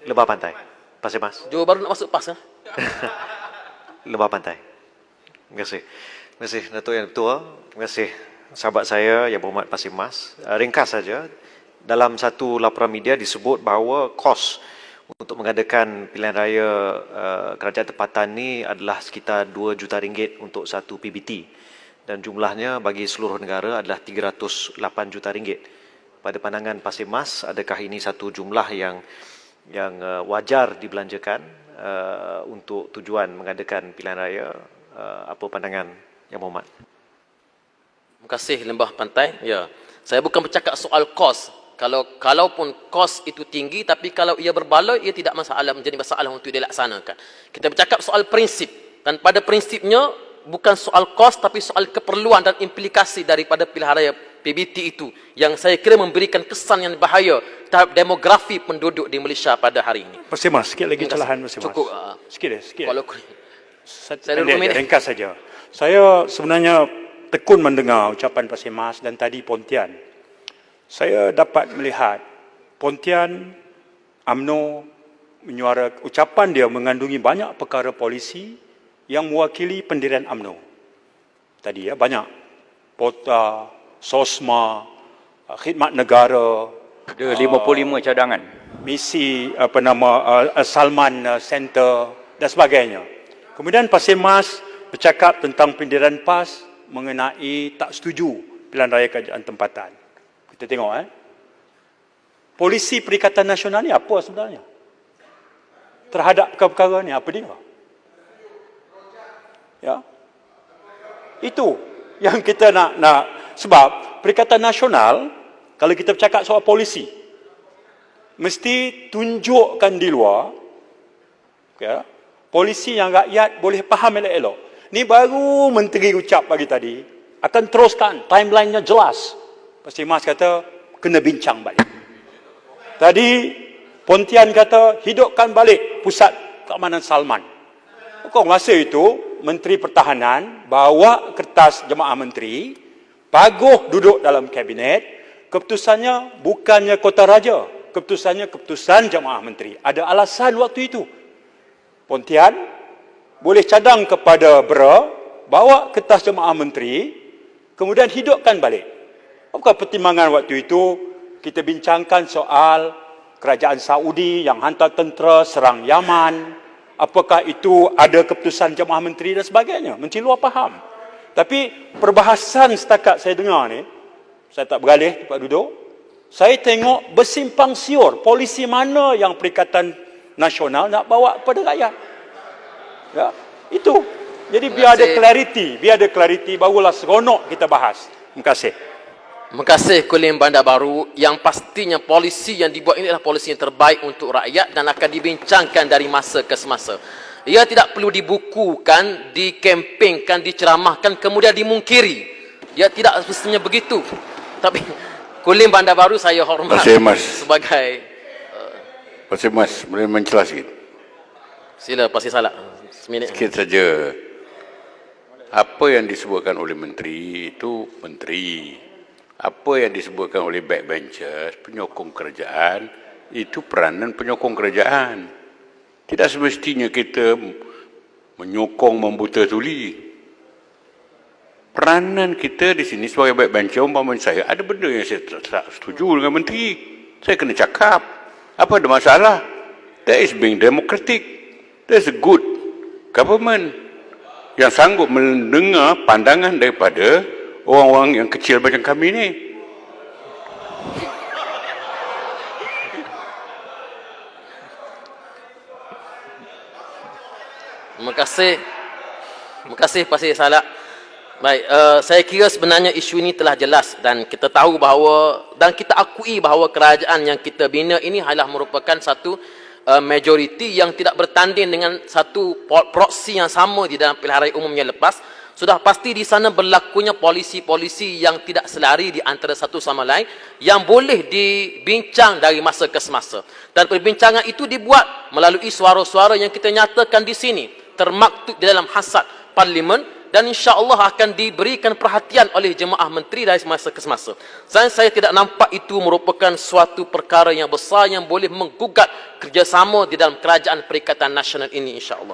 Lebah pantai. Pak Semas. Jo baru nak masuk pas kan? Lebah pantai. Terima kasih. Terima kasih Datuk Yang Ketua. Terima kasih sahabat saya Yang Berhormat Pak Semas. Ringkas saja, dalam satu laporan media disebut bahawa kos untuk mengadakan pilihan raya kerajaan tempatan ini adalah sekitar 2 juta ringgit untuk satu PBT, dan jumlahnya bagi seluruh negara adalah 308 juta ringgit. Pada pandangan Pak Semas, adakah ini satu jumlah yang wajar dibelanjakan untuk tujuan mengadakan pilihan raya? Apa pandangan Yang Berhormat? Terima kasih Lembah Pantai. Ya, saya bukan bercakap soal kos. Kalaupun kos itu tinggi, tapi kalau ia berbaloi, ia tidak masalah, menjadi masalah untuk dilaksanakan. Kita bercakap soal prinsip, dan pada prinsipnya bukan soal kos, tapi soal keperluan dan implikasi daripada pilihan raya PBT itu, yang saya kira memberikan kesan yang bahaya terhadap demografi penduduk di Malaysia pada hari ini. Pak Semas, sikit lagi celahan Pak Semas. Cukup. Sikit. Saya ringkas saja. Saya sebenarnya tekun mendengar ucapan Pak Semas dan tadi Pontian. Saya dapat melihat Pontian, UMNO menyuara ucapan dia mengandungi banyak perkara polisi yang mewakili pendirian UMNO. Tadi ya banyak. Pota, SOSMA, khidmat negara, ada 55 cadangan. Misi Salman Center dan sebagainya. Kemudian Pak Semas bercakap tentang pendirian PAS mengenai tak setuju pilihan raya kerajaan tempatan. Kita tengok polisi Perikatan Nasional ni apa sebenarnya? Terhadap perkara-perkara ni apa dia? Ya. Itu yang kita nak sebab Perikatan Nasional, kalau kita bercakap soal polisi, mesti tunjukkan di luar, ya, polisi yang rakyat boleh faham elok-elok. Ni baru menteri ucap pagi tadi, akan teruskan, timeline-nya jelas. Pasti Mas kata, kena bincang balik. Tadi, Pontian kata, hidupkan balik pusat keamanan Salman. Kok masa itu, Menteri Pertahanan bawa kertas jemaah menteri, paguh duduk dalam kabinet, keputusannya bukannya kota raja, keputusannya keputusan jemaah menteri. Ada alasan waktu itu. Pontian boleh cadang kepada BERA, bawa kertas jemaah menteri, kemudian hidupkan balik. Apakah pertimbangan waktu itu? Kita bincangkan soal kerajaan Saudi yang hantar tentera serang Yaman. Apakah itu ada keputusan jemaah menteri dan sebagainya? Menteri luar faham. Tapi perbahasan setakat saya dengar ni, saya tak beralih tempat duduk, saya tengok bersimpang siur polisi mana yang Perikatan Nasional nak bawa kepada rakyat. Ya, itu. Jadi biar ada clarity, barulah seronok kita bahas. Terima kasih. Terima kasih Kulim Bandar Baru. Yang pastinya polisi yang dibuat ini adalah polisi yang terbaik untuk rakyat dan akan dibincangkan dari masa ke semasa. Ia tidak perlu dibukukan, dikempingkan, diceramahkan, kemudian dimungkiri. Ia tidak semestinya begitu. Tapi Kulim Bandar Baru saya hormat sebagai... Pasir Mas, boleh mencelah sikit? Sila, Pasir Salak. Seminit. Sikit saja. Apa yang disebutkan oleh menteri itu menteri. Apa yang disebutkan oleh backbenchers, penyokong kerajaan, itu peranan penyokong kerajaan. Tidak semestinya kita menyokong membuta tuli. Peranan kita di sini sebagai backbencher, umpamanya saya, ada benda yang saya tak setuju dengan menteri. Saya kena cakap. Apa ada masalah? That is being democratic. That's a good government yang sanggup mendengar pandangan daripada orang-orang yang kecil macam kami ni. Terima kasih Pasir Salak. Baik, saya kira sebenarnya isu ini telah jelas dan kita tahu bahawa dan kita akui bahawa kerajaan yang kita bina ini adalah merupakan satu majoriti yang tidak bertanding dengan satu proksi yang sama di dalam pilihan raya umumnya lepas. Sudah pasti di sana berlakunya polisi-polisi yang tidak selari di antara satu sama lain yang boleh dibincang dari masa ke semasa. Dan perbincangan itu dibuat melalui suara-suara yang kita nyatakan di sini, termaktub di dalam hasad parlimen dan insya-Allah akan diberikan perhatian oleh jemaah menteri dari masa ke semasa. Saya tidak nampak itu merupakan suatu perkara yang besar yang boleh menggugat kerjasama di dalam kerajaan Perikatan Nasional ini insya-Allah.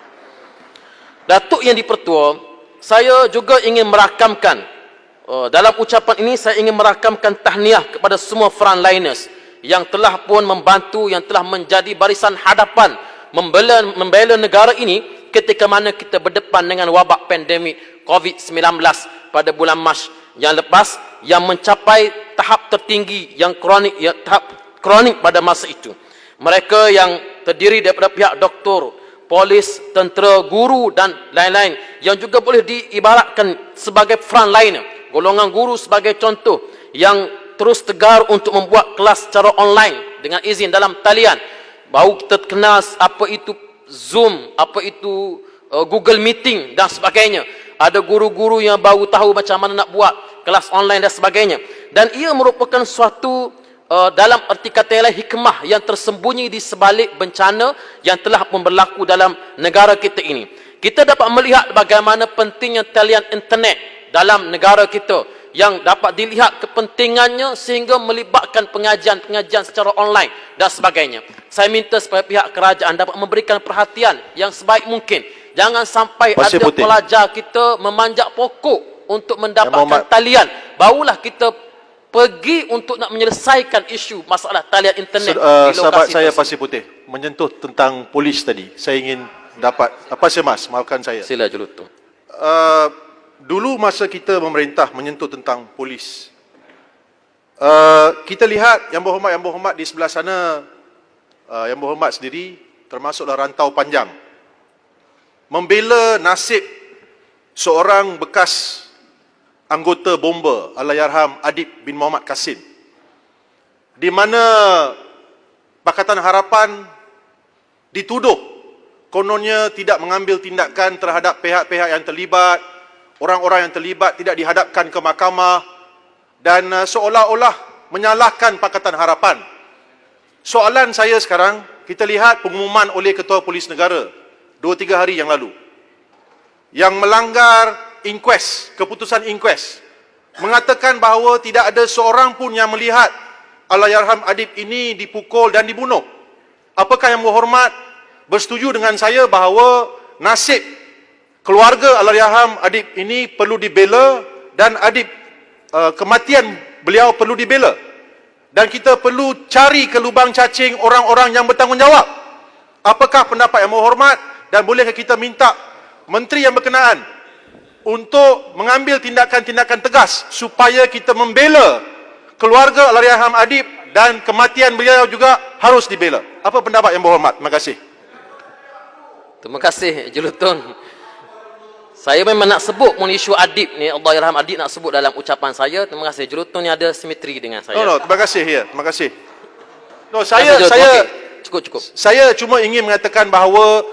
Datuk Yang di-Pertua, saya juga ingin merakamkan, dalam ucapan ini saya ingin merakamkan tahniah kepada semua frontliners yang telah pun membantu, yang telah menjadi barisan hadapan membela negara ini ketika mana kita berdepan dengan wabak pandemik COVID-19 pada bulan Mac yang lepas, yang mencapai tahap tertinggi yang kronik pada masa itu. Mereka yang terdiri daripada pihak doktor, polis, tentera, guru dan lain-lain yang juga boleh diibaratkan sebagai frontliner. Golongan guru sebagai contoh yang terus tegar untuk membuat kelas secara online dengan izin dalam talian. Baru kita kenal apa itu Zoom, apa itu Google Meeting dan sebagainya. Ada guru-guru yang baru tahu macam mana nak buat kelas online dan sebagainya. Dan ia merupakan suatu dalam erti kata yang lain hikmah yang tersembunyi di sebalik bencana yang telah pun berlaku dalam negara kita ini. Kita dapat melihat bagaimana pentingnya talian internet dalam negara kita yang dapat dilihat kepentingannya sehingga melibatkan pengajian-pengajian secara online dan sebagainya. Saya minta supaya pihak kerajaan dapat memberikan perhatian yang sebaik mungkin. Jangan sampai ada pelajar kita memanjat pokok untuk mendapatkan talian. Barulah kita pergi untuk nak menyelesaikan isu masalah talian internet di lokasi sahabat saya tersebut. Pasir Putih menyentuh tentang polis tadi. Saya ingin dapat Pasir Mas, maafkan saya. Sila Jelutu. Dulu masa kita memerintah menyentuh tentang polis, kita lihat yang berhormat di sebelah sana, yang berhormat sendiri termasuklah rantau panjang membela nasib seorang bekas anggota bomba Allahyarham Adib bin Muhammad Kasim, di mana Pakatan Harapan dituduh kononnya tidak mengambil tindakan terhadap pihak-pihak yang terlibat, orang-orang yang terlibat tidak dihadapkan ke mahkamah dan seolah-olah menyalahkan Pakatan Harapan. Soalan saya sekarang, kita lihat pengumuman oleh Ketua Polis Negara 2-3 hari yang lalu yang melanggar inquest, keputusan inquest, mengatakan bahawa tidak ada seorang pun yang melihat Allahyarham Adib ini dipukul dan dibunuh. Apakah Yang Berhormat bersetuju dengan saya bahawa nasib keluarga Allahyarham Adib ini perlu dibela dan Adib kematian beliau perlu dibela, dan kita perlu cari ke lubang cacing orang-orang yang bertanggungjawab? Apakah pendapat Yang Berhormat, dan bolehkah kita minta menteri yang berkenaan untuk mengambil tindakan-tindakan tegas supaya kita membela keluarga Allahyarham Adib dan kematian beliau juga harus dibela? Apa pendapat Yang Berhormat? Terima kasih. Terima kasih Jelutun. Saya memang nak sebut isu Adib ni, Allahyarham Adib nak sebut dalam ucapan saya. Terima kasih. Jelutun ni ada simetri dengan saya. Terima kasih ya. Terima kasih. Cukup. Saya cuma ingin mengatakan bahawa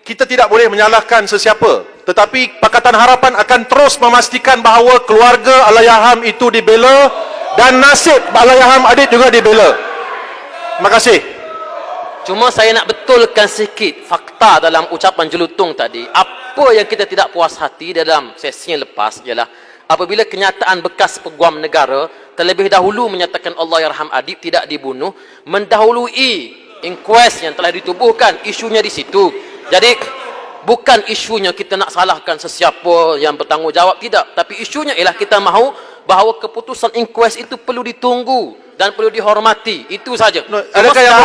kita tidak boleh menyalahkan sesiapa, tetapi Pakatan Harapan akan terus memastikan bahawa keluarga Allahyarham itu dibela dan nasib Allahyarham Adib juga dibela. Terima kasih. Cuma saya nak betulkan sikit fakta dalam ucapan Jelutong tadi. Apa yang kita tidak puas hati dalam sesi yang lepas ialah apabila kenyataan bekas peguam negara terlebih dahulu menyatakan Allahyarham Adib tidak dibunuh, mendahului inquest yang telah ditubuhkan, isunya di situ. Jadi bukan isunya kita nak salahkan sesiapa yang bertanggungjawab, tidak, tapi isunya ialah kita mahu bahawa keputusan inquest itu perlu ditunggu dan perlu dihormati. Itu saja. Adakah Yang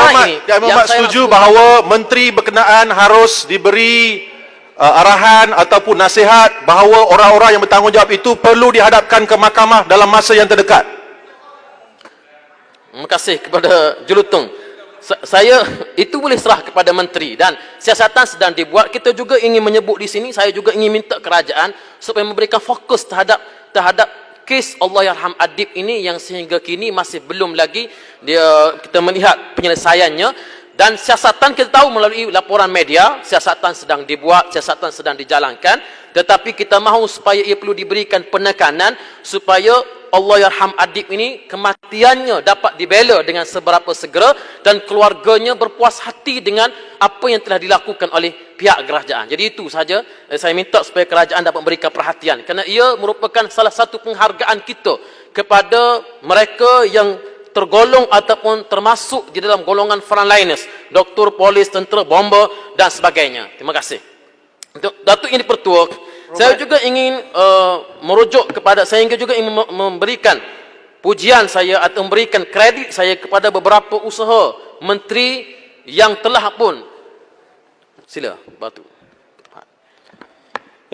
Berhormat setuju bahawa menteri berkenaan harus diberi arahan ataupun nasihat bahawa orang-orang yang bertanggungjawab itu perlu dihadapkan ke mahkamah dalam masa yang terdekat? Terima kasih kepada Jelutong. Saya itu boleh serah kepada menteri, dan siasatan sedang dibuat. Kita juga ingin menyebut di sini, saya juga ingin minta kerajaan supaya memberikan fokus terhadap kes Allahyarham Adib ini yang sehingga kini masih belum lagi kita melihat penyelesaiannya. Dan siasatan kita tahu melalui laporan media, siasatan sedang dibuat, siasatan sedang dijalankan, tetapi kita mahu supaya ia perlu diberikan penekanan supaya Allahyarham Adib ini kematiannya dapat dibela dengan seberapa segera dan keluarganya berpuas hati dengan apa yang telah dilakukan oleh pihak kerajaan. Jadi itu saja saya minta supaya kerajaan dapat memberikan perhatian, kerana ia merupakan salah satu penghargaan kita kepada mereka yang tergolong ataupun termasuk di dalam golongan frontliners, doktor, polis, tentera, bomba dan sebagainya. Terima kasih. Datuk Yang Dipertua, saya juga ingin merujuk kepada, saya juga ingin memberikan pujian saya atau memberikan kredit saya kepada beberapa usaha menteri yang telah pun. Sila, Batu.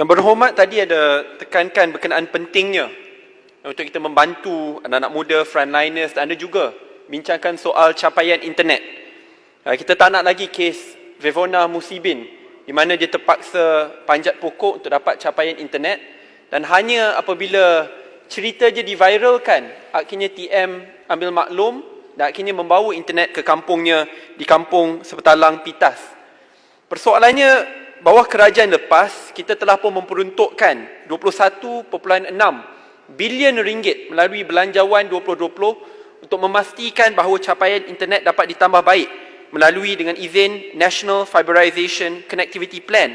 Yang Berhormat tadi ada tekankan berkenaan pentingnya untuk kita membantu anak-anak muda, frontliners, dan ada juga bincangkan soal capaian internet. Kita tak nak lagi kes Vevona Musibin, di mana dia terpaksa panjat pokok untuk dapat capaian internet, dan hanya apabila cerita dia diviralkan, akhirnya TM ambil maklum dan akhirnya membawa internet ke kampungnya di kampung Sepetalang Pitas. Persoalannya, bawah kerajaan lepas, kita telah pun memperuntukkan 21.6 bilion ringgit melalui Belanjawan 2020 untuk memastikan bahawa capaian internet dapat ditambah baik melalui dengan izin National Fiberization Connectivity Plan.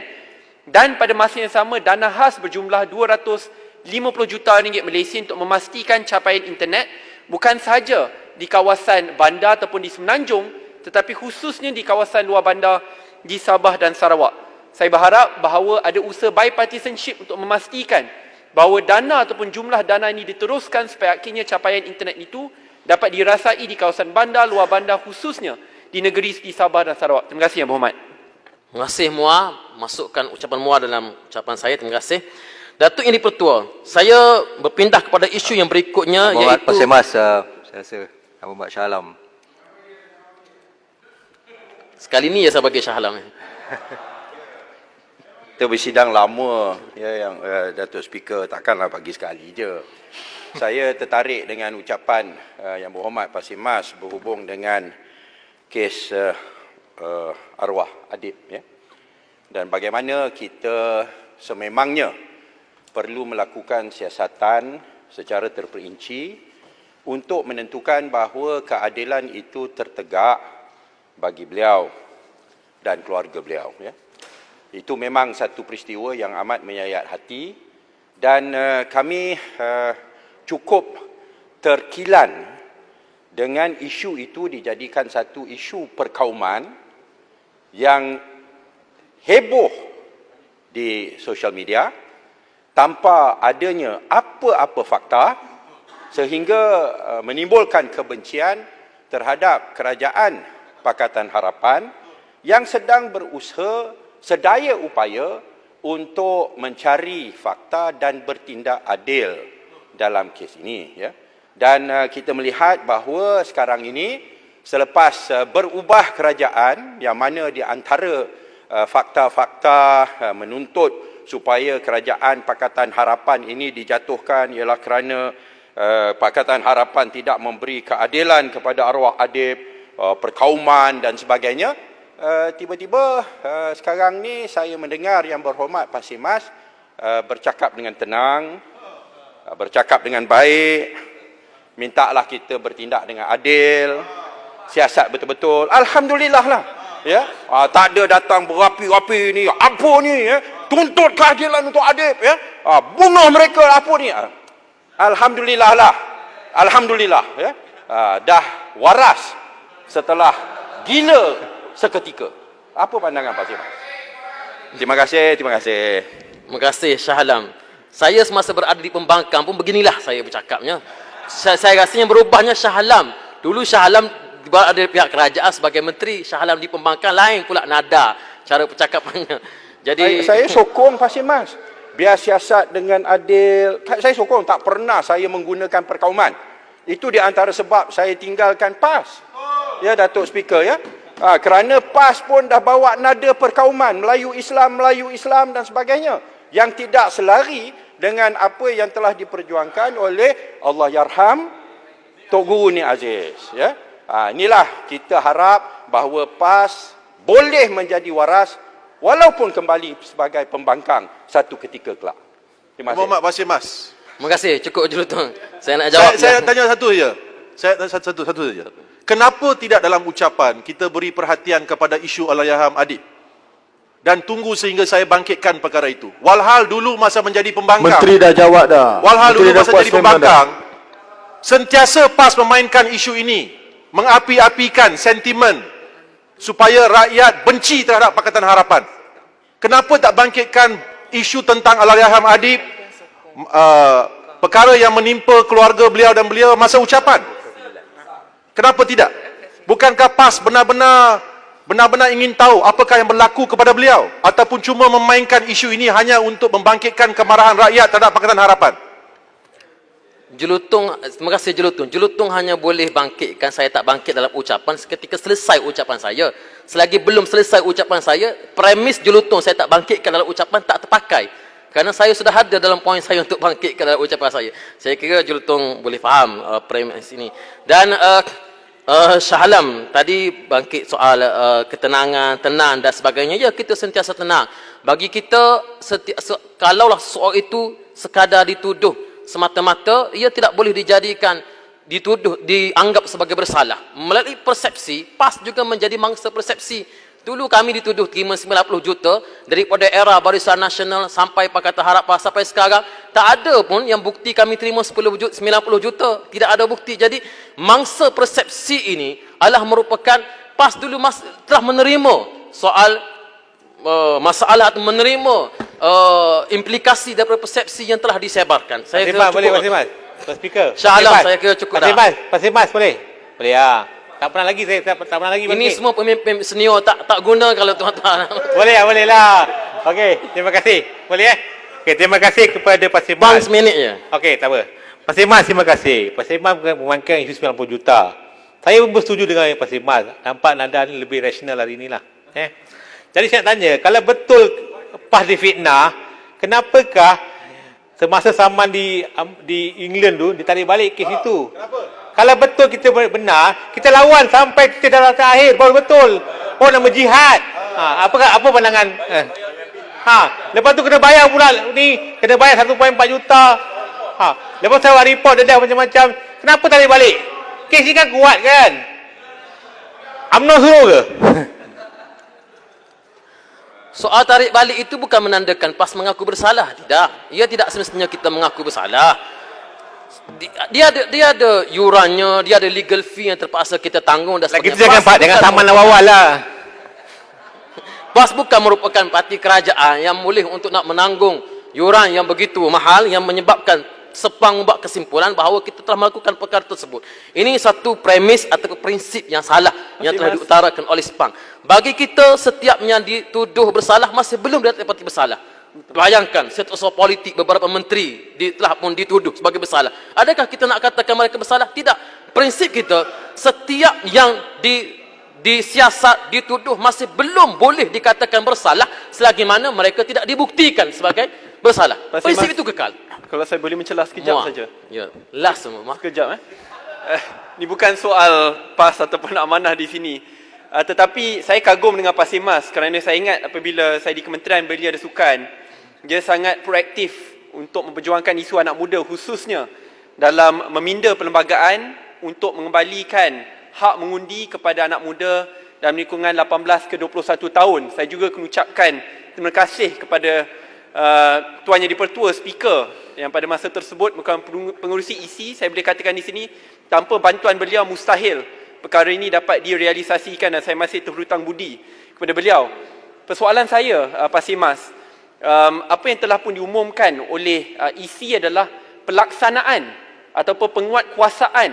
Dan pada masa yang sama, dana khas berjumlah 250 juta ringgit Malaysia untuk memastikan capaian internet bukan sahaja di kawasan bandar ataupun di Semenanjung, tetapi khususnya di kawasan luar bandar di Sabah dan Sarawak. Saya berharap bahawa ada usaha bipartisanship untuk memastikan bahawa dana ataupun jumlah dana ini diteruskan supaya akhirnya capaian internet itu dapat dirasai di kawasan bandar, luar bandar, khususnya di negeri di Sabah dan Sarawak. Terima kasih Yang Berhormat. Terima kasih Muar, masukkan ucapan Muar dalam ucapan saya. Terima kasih. Datuk Yang Dipertua, saya berpindah kepada isu yang berikutnya, iaitu Pasir Mas, saya rasa Yang Berhormat Shah Alam. Sekali ni ya saya bagi Shah Alam. kita bersidang lama ya, yang Datuk Speaker takkanlah bagi sekali je. Saya tertarik dengan ucapan Yang Berhormat Pasir Mas berhubung dengan kes arwah Adib ya. Dan bagaimana kita sememangnya perlu melakukan siasatan secara terperinci untuk menentukan bahawa keadilan itu tertegak bagi beliau dan keluarga beliau ya. Itu memang satu peristiwa yang amat menyayat hati dan kami cukup terkilan dengan isu itu dijadikan satu isu perkauman yang heboh di sosial media tanpa adanya apa-apa fakta sehingga menimbulkan kebencian terhadap kerajaan Pakatan Harapan yang sedang berusaha sedaya upaya untuk mencari fakta dan bertindak adil dalam kes ini ya. Dan kita melihat bahawa sekarang ini selepas berubah kerajaan yang mana di antara fakta-fakta menuntut supaya kerajaan Pakatan Harapan ini dijatuhkan ialah kerana Pakatan Harapan tidak memberi keadilan kepada arwah Adib, perkauman dan sebagainya. Tiba-tiba sekarang ni saya mendengar Yang Berhormat Pasir Mas bercakap dengan tenang, bercakap dengan baik, mintalah kita bertindak dengan adil, siasat betul-betul. Alhamdulillah lah. Ya, tak ada datang berapi-api ni, apa ni ya? Tuntut keadilan untuk Adib ya. Bunuh mereka apa ni? Alhamdulillah lah. Alhamdulillah ya. Dah waras setelah gila seketika. Apa pandangan Pak Simas? Terima kasih, terima kasih. Terima kasih Shah Alam. Saya semasa berada di pembangkang pun beginilah saya bercakapnya. Saya rasa yang berubahnya Shah Alam. Dulu Shah Alam berada di pihak kerajaan sebagai menteri, Shah Alam di pembangkang lain pula nada cara percakapannya. Jadi saya sokong Pak Simas. Biar siasat dengan adil. Saya sokong, tak pernah saya menggunakan perkauman. Itu di antara sebab saya tinggalkan PAS. Ya Datuk Speaker ya. Kerana PAS pun dah bawa nada perkauman, Melayu Islam dan sebagainya, yang tidak selari dengan apa yang telah diperjuangkan oleh Allahyarham Tok Guru Ni Aziz ya. Inilah kita harap bahawa PAS boleh menjadi waras walaupun kembali sebagai pembangkang satu ketika kelak. Terima kasih. Muhammad Pasir Mas. terima kasih, cukup Julutong. Saya nak jawab. Saya tanya satu saja. Saya satu saja. Kenapa tidak dalam ucapan kita beri perhatian kepada isu Allahyarham Adib? Dan tunggu sehingga saya bangkitkan perkara itu. Walhal dulu masa menjadi pembangkang. Menteri dah jawab dah. Walhal Menteri dulu dah masa buat jadi statement pembangkang, sentiasa PAS memainkan isu ini, mengapi-apikan sentimen supaya rakyat benci terhadap Pakatan Harapan. Kenapa tak bangkitkan isu tentang Allahyarham Adib, perkara yang menimpa keluarga beliau dan beliau masa ucapan? Kenapa tidak? Bukankah PAS benar-benar ingin tahu apakah yang berlaku kepada beliau, ataupun cuma memainkan isu ini hanya untuk membangkitkan kemarahan rakyat terhadap Pakatan Harapan? Julutong, terima kasih Julutong. Julutong hanya boleh bangkitkan, saya tak bangkit dalam ucapan ketika selesai ucapan saya. Selagi belum selesai ucapan saya, premis Julutong saya tak bangkitkan dalam ucapan tak terpakai. Kerana saya sudah ada dalam poin saya untuk bangkitkan dalam ucapan saya. Saya kira Julutong boleh faham premis ini. Dan Shah Alam tadi bangkit soal ketenangan, tenang dan sebagainya. Ya, kita sentiasa tenang. Bagi kita, kalaulah soal itu sekadar dituduh semata-mata, ia tidak boleh dijadikan dituduh, dianggap sebagai bersalah. Melalui persepsi, PAS juga menjadi mangsa persepsi. Dulu kami dituduh terima 90 juta daripada era Barisan Nasional sampai Pakatan Harapan sampai sekarang. Tak ada pun yang bukti kami terima 90 juta. Tidak ada bukti. Jadi mangsa persepsi ini adalah merupakan PAS dulu telah menerima soal masalah atau menerima implikasi daripada persepsi yang telah disebarkan. Saya kira cukup. Boleh Pak Speaker. Shah Alam saya kira cukup dah. Pak Mas boleh? Boleh ya. Tak pernah lagi saya tak pernah lagi. Ini semua pemimpin senior tak guna kalau tuan-tuan. Boleh lah. Okey, terima kasih. Boleh Okey, terima kasih kepada Pak Mas. Bang seminit je. Okey, tak apa. Pak Mas, terima kasih. Pak Mas memangkan isu 90 juta. Saya bersetuju dengan Pak Mas. Nampak nada ni lebih rasional hari inilah. Jadi saya nak tanya, kalau betul PAS difitnah, kenapakah semasa Saman di England tu ditarik balik kes itu? Kalau betul kita benar, kita lawan sampai kita dalam terakhir baru betul. Oh, nama jihad. Apa pandangan? Lepas tu kena bayar pula ni, kena bayar 1.4 juta. Lepas saya buat report dedah macam-macam. Kenapa tarik balik? Kes ni kan kuat kan? UMNO suruh ke? Soal tarik balik itu bukan menandakan PAS mengaku bersalah. Tidak. Ia tidak semestinya kita mengaku bersalah. Dia ada yurannya, dia ada legal fee yang terpaksa kita tanggung dan sebagainya. Kita jangan Saman awal-awal lah. PAS bukan merupakan parti kerajaan yang boleh untuk nak menanggung yuran yang begitu mahal yang menyebabkan Sepang membuat kesimpulan bahawa kita telah melakukan perkara tersebut. Ini satu premis atau prinsip yang salah yang telah diutarakan oleh Sepang. Bagi kita, setiap yang dituduh bersalah masih belum didapati bersalah. Bayangkan, setiap politik beberapa menteri telah pun dituduh sebagai bersalah. Adakah kita nak katakan mereka bersalah? Tidak. Prinsip kita, setiap yang disiasat, dituduh masih belum boleh dikatakan bersalah selagi mana mereka tidak dibuktikan sebagai bersalah. Prinsip itu kekal. Kalau saya boleh mencelah sekejap saja. Ya, last semua. Sekejap ni bukan soal PAS ataupun amanah di sini. Tetapi saya kagum dengan Pak Simas kerana saya ingat apabila saya di kementerian belia dan sukan, dia sangat proaktif untuk memperjuangkan isu anak muda khususnya dalam meminda perlembagaan untuk mengembalikan hak mengundi kepada anak muda dalam lingkungan 18 ke 21 tahun. Saya juga mengucapkan terima kasih kepada Tuan Yang di-Pertua Speaker yang pada masa tersebut bukan pengurusi isi. Saya boleh katakan di sini, tanpa bantuan beliau mustahil perkara ini dapat direalisasikan dan saya masih terhutang budi kepada beliau. Persoalan saya, Pak Simas, apa yang telah pun diumumkan oleh isi adalah pelaksanaan ataupun penguatkuasaan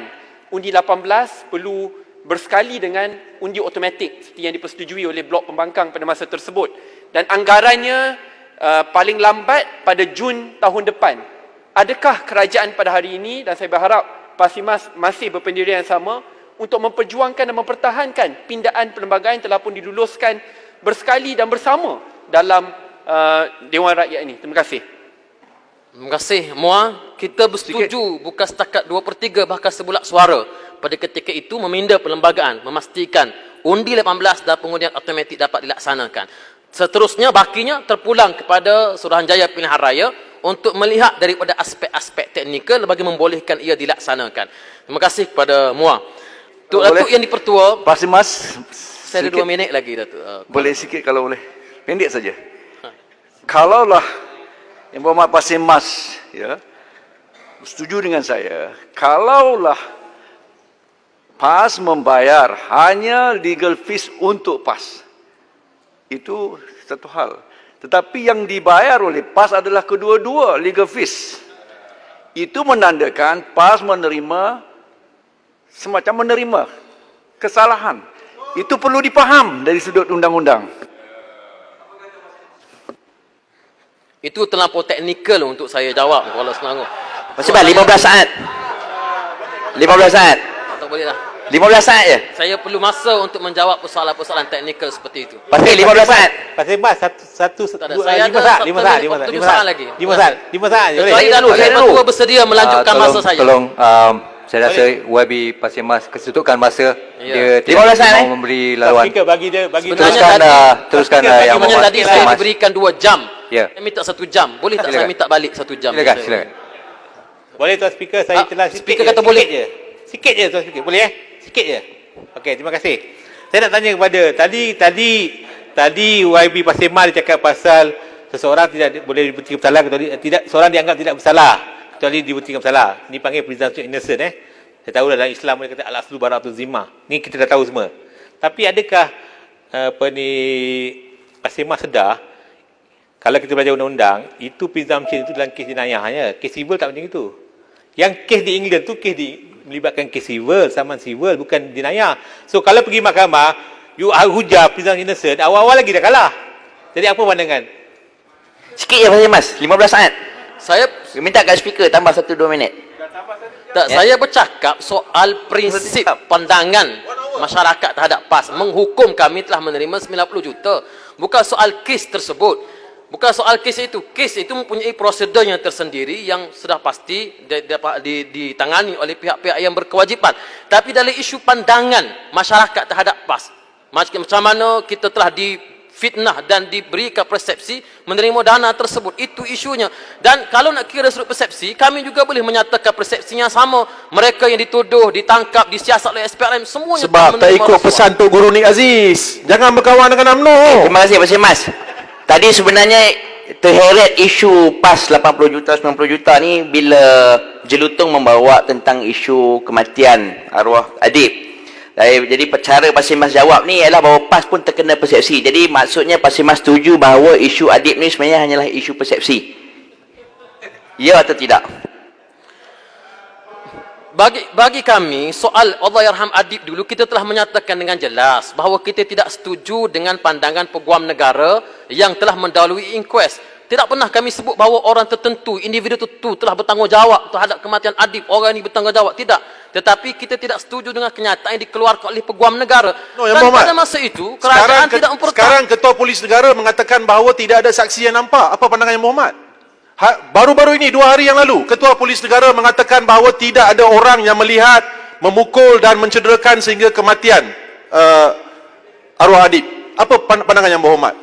undi 18 perlu bersekali dengan undi automatik seperti yang dipersetujui oleh Blok Pembangkang pada masa tersebut. Dan anggarannya paling lambat pada Jun tahun depan. Adakah kerajaan pada hari ini, dan saya berharap Pak Simas masih berpendirian yang sama, untuk memperjuangkan dan mempertahankan pindaan perlembagaan yang telah pun diluluskan bersekali dan bersama dalam Dewan Rakyat ini. Terima kasih. Terima kasih. Muar, kita bersetuju bukan setakat 2/3 bahkan sebulak suara pada ketika itu meminda perlembagaan, memastikan undi 18 dan pengundian automatik dapat dilaksanakan. Seterusnya bakinya terpulang kepada Suruhanjaya Pilihan Raya untuk melihat daripada aspek-aspek teknikal bagi membolehkan ia dilaksanakan. Terima kasih kepada Muar. Datuk Yang di-Pertua, Pak Simas, saya ada 2 minit lagi, Datuk. Boleh sikit kalau boleh. Pendek saja. Kalaulah Yang Berhormat Pak Simas setuju dengan saya, kalaulah PAS membayar hanya legal fees untuk PAS, itu satu hal. Tetapi yang dibayar oleh PAS adalah kedua-dua legal fees. Itu menandakan PAS menerima kesalahan. Itu perlu dipaham dari sudut undang-undang. Itu terlampau teknikal untuk saya jawab kalau Selangor. Masih 15 saat. 15 saat. Tak boleh lah. 15 saat je. Saya perlu masa untuk menjawab persoalan-persoalan teknikal seperti itu. Pasal 15 saat. Pasal Mas, saya 5 saat, 5 saat, 5 saat lagi. 5 saat, 5 saat je. Saya dan Ketua bersedia melanjutkan masa saya. Tolong, saya rasa YB Pasir Mas ketutukan masa. Dia 15 saat mau memberi laluan. Bagi dia Teruskan yang Sebenarnya tadi saya diberikan 2 jam. Ya. Saya minta 1 jam. Boleh tak saya minta balik 1 jam? Silakan. Boleh Tuan Speaker, saya telah Speaker kata boleh. Sikit je Tuan Speaker. Boleh Sikit je. Okey, terima kasih. Saya nak tanya kepada tadi YB Pasir Mas dia cakap pasal seseorang tidak boleh dibuktikan bersalah kecuali seorang dianggap tidak bersalah kecuali dibuktikan bersalah. Ini panggil presumption innocent Saya tahu dalam Islam dia kata al-aslu bara'atuz zimma. Ni kita dah tahu semua. Tapi adakah Pasir Mas sedar kalau kita belajar undang-undang, itu presumption itu dalam kes jenayah. Kes civil tak macam itu. Yang kes di England tu melibatkan kes civil, saman civil, bukan jenayah. So kalau pergi mahkamah, you hujah presumption innocent, awal-awal lagi dah kalah. Jadi apa pandangan? Sikit je Pasal Mas, 15 saat. Saya minta kat speaker tambah 1-2 minit. Tak, saya bercakap soal prinsip pandangan masyarakat terhadap PAS. Menghukum kami telah menerima 90 juta. Bukan soal kes tersebut. Bukan soal kes itu. Kes itu mempunyai prosedur yang tersendiri yang sudah pasti dapat ditangani oleh pihak-pihak yang berkewajipan. Tapi dalam isu pandangan masyarakat terhadap PAS, macam mana kita telah difitnah dan diberikan persepsi menerima dana tersebut, itu isunya. Dan kalau nak kira sudut persepsi, kami juga boleh menyatakan persepsinya sama. Mereka yang dituduh, ditangkap, disiasat oleh SPRM, semuanya Sebab tak ikut pesan Tok Guru Nik Aziz. Jangan berkawan dengan UMNO. Terima kasih Pak Mas. Tadi sebenarnya terheret isu PAS 80 juta 90 juta ni bila Jelutong membawa tentang isu kematian arwah Adib. Jadi cara Pak Mas jawab ni ialah bahawa PAS pun terkena persepsi. Jadi maksudnya Pak Mas setuju bahawa isu Adib ni sebenarnya hanyalah isu persepsi. Ya atau tidak? Bagi kami, soal Allahyarham Adib dulu, kita telah menyatakan dengan jelas bahawa kita tidak setuju dengan pandangan peguam negara yang telah mendahului inquest. Tidak pernah kami sebut bahawa orang tertentu, individu tertentu telah bertanggungjawab terhadap kematian Adib. Orang ini bertanggungjawab. Tidak. Tetapi kita tidak setuju dengan kenyataan yang dikeluarkan oleh peguam negara. Dan pada masa itu, kerajaan tidak mempertahankan. Sekarang Ketua Polis Negara mengatakan bahawa tidak ada saksi yang nampak. Apa pandangan Yang Berhormat? Baru-baru ini 2 hari yang lalu Ketua Polis Negara mengatakan bahawa tidak ada orang yang melihat, memukul dan mencederakan sehingga kematian arwah Adib. Apa pandangan Yang Berhormat?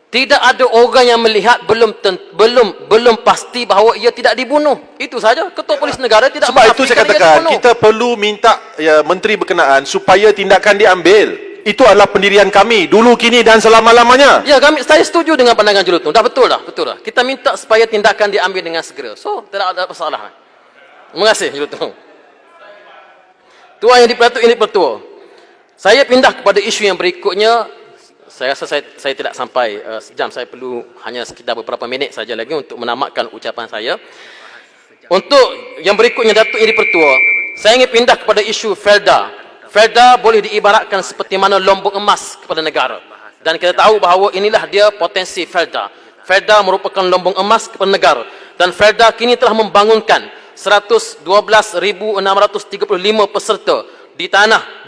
Tidak ada orang yang melihat, belum pasti bahawa ia tidak dibunuh. Itu saja. Ketua Polis Negara tidak Sebab itu saya katakan kita perlu minta menteri berkenaan supaya tindakan diambil. Itu adalah pendirian kami dulu, kini dan selama-lamanya. Ya, saya setuju dengan pandangan Jelutong. Dah betul dah. Kita minta supaya tindakan diambil dengan segera. So, tidak ada masalah. Terima kasih Jelutong. Tuan yang dipelatuk ini Pertua. Saya pindah kepada isu yang berikutnya. Saya rasa saya tidak sampai sejam. Saya perlu hanya sekitar beberapa minit saja lagi untuk menamatkan ucapan saya. Untuk yang berikutnya, Datuk Yang di-Pertua, saya ingin pindah kepada isu Felda. Felda boleh diibaratkan seperti mana lombok emas kepada negara. Dan kita tahu bahawa inilah dia potensi Felda. Felda merupakan lombok emas kepada negara. Dan Felda kini telah membangunkan 112,635 peserta di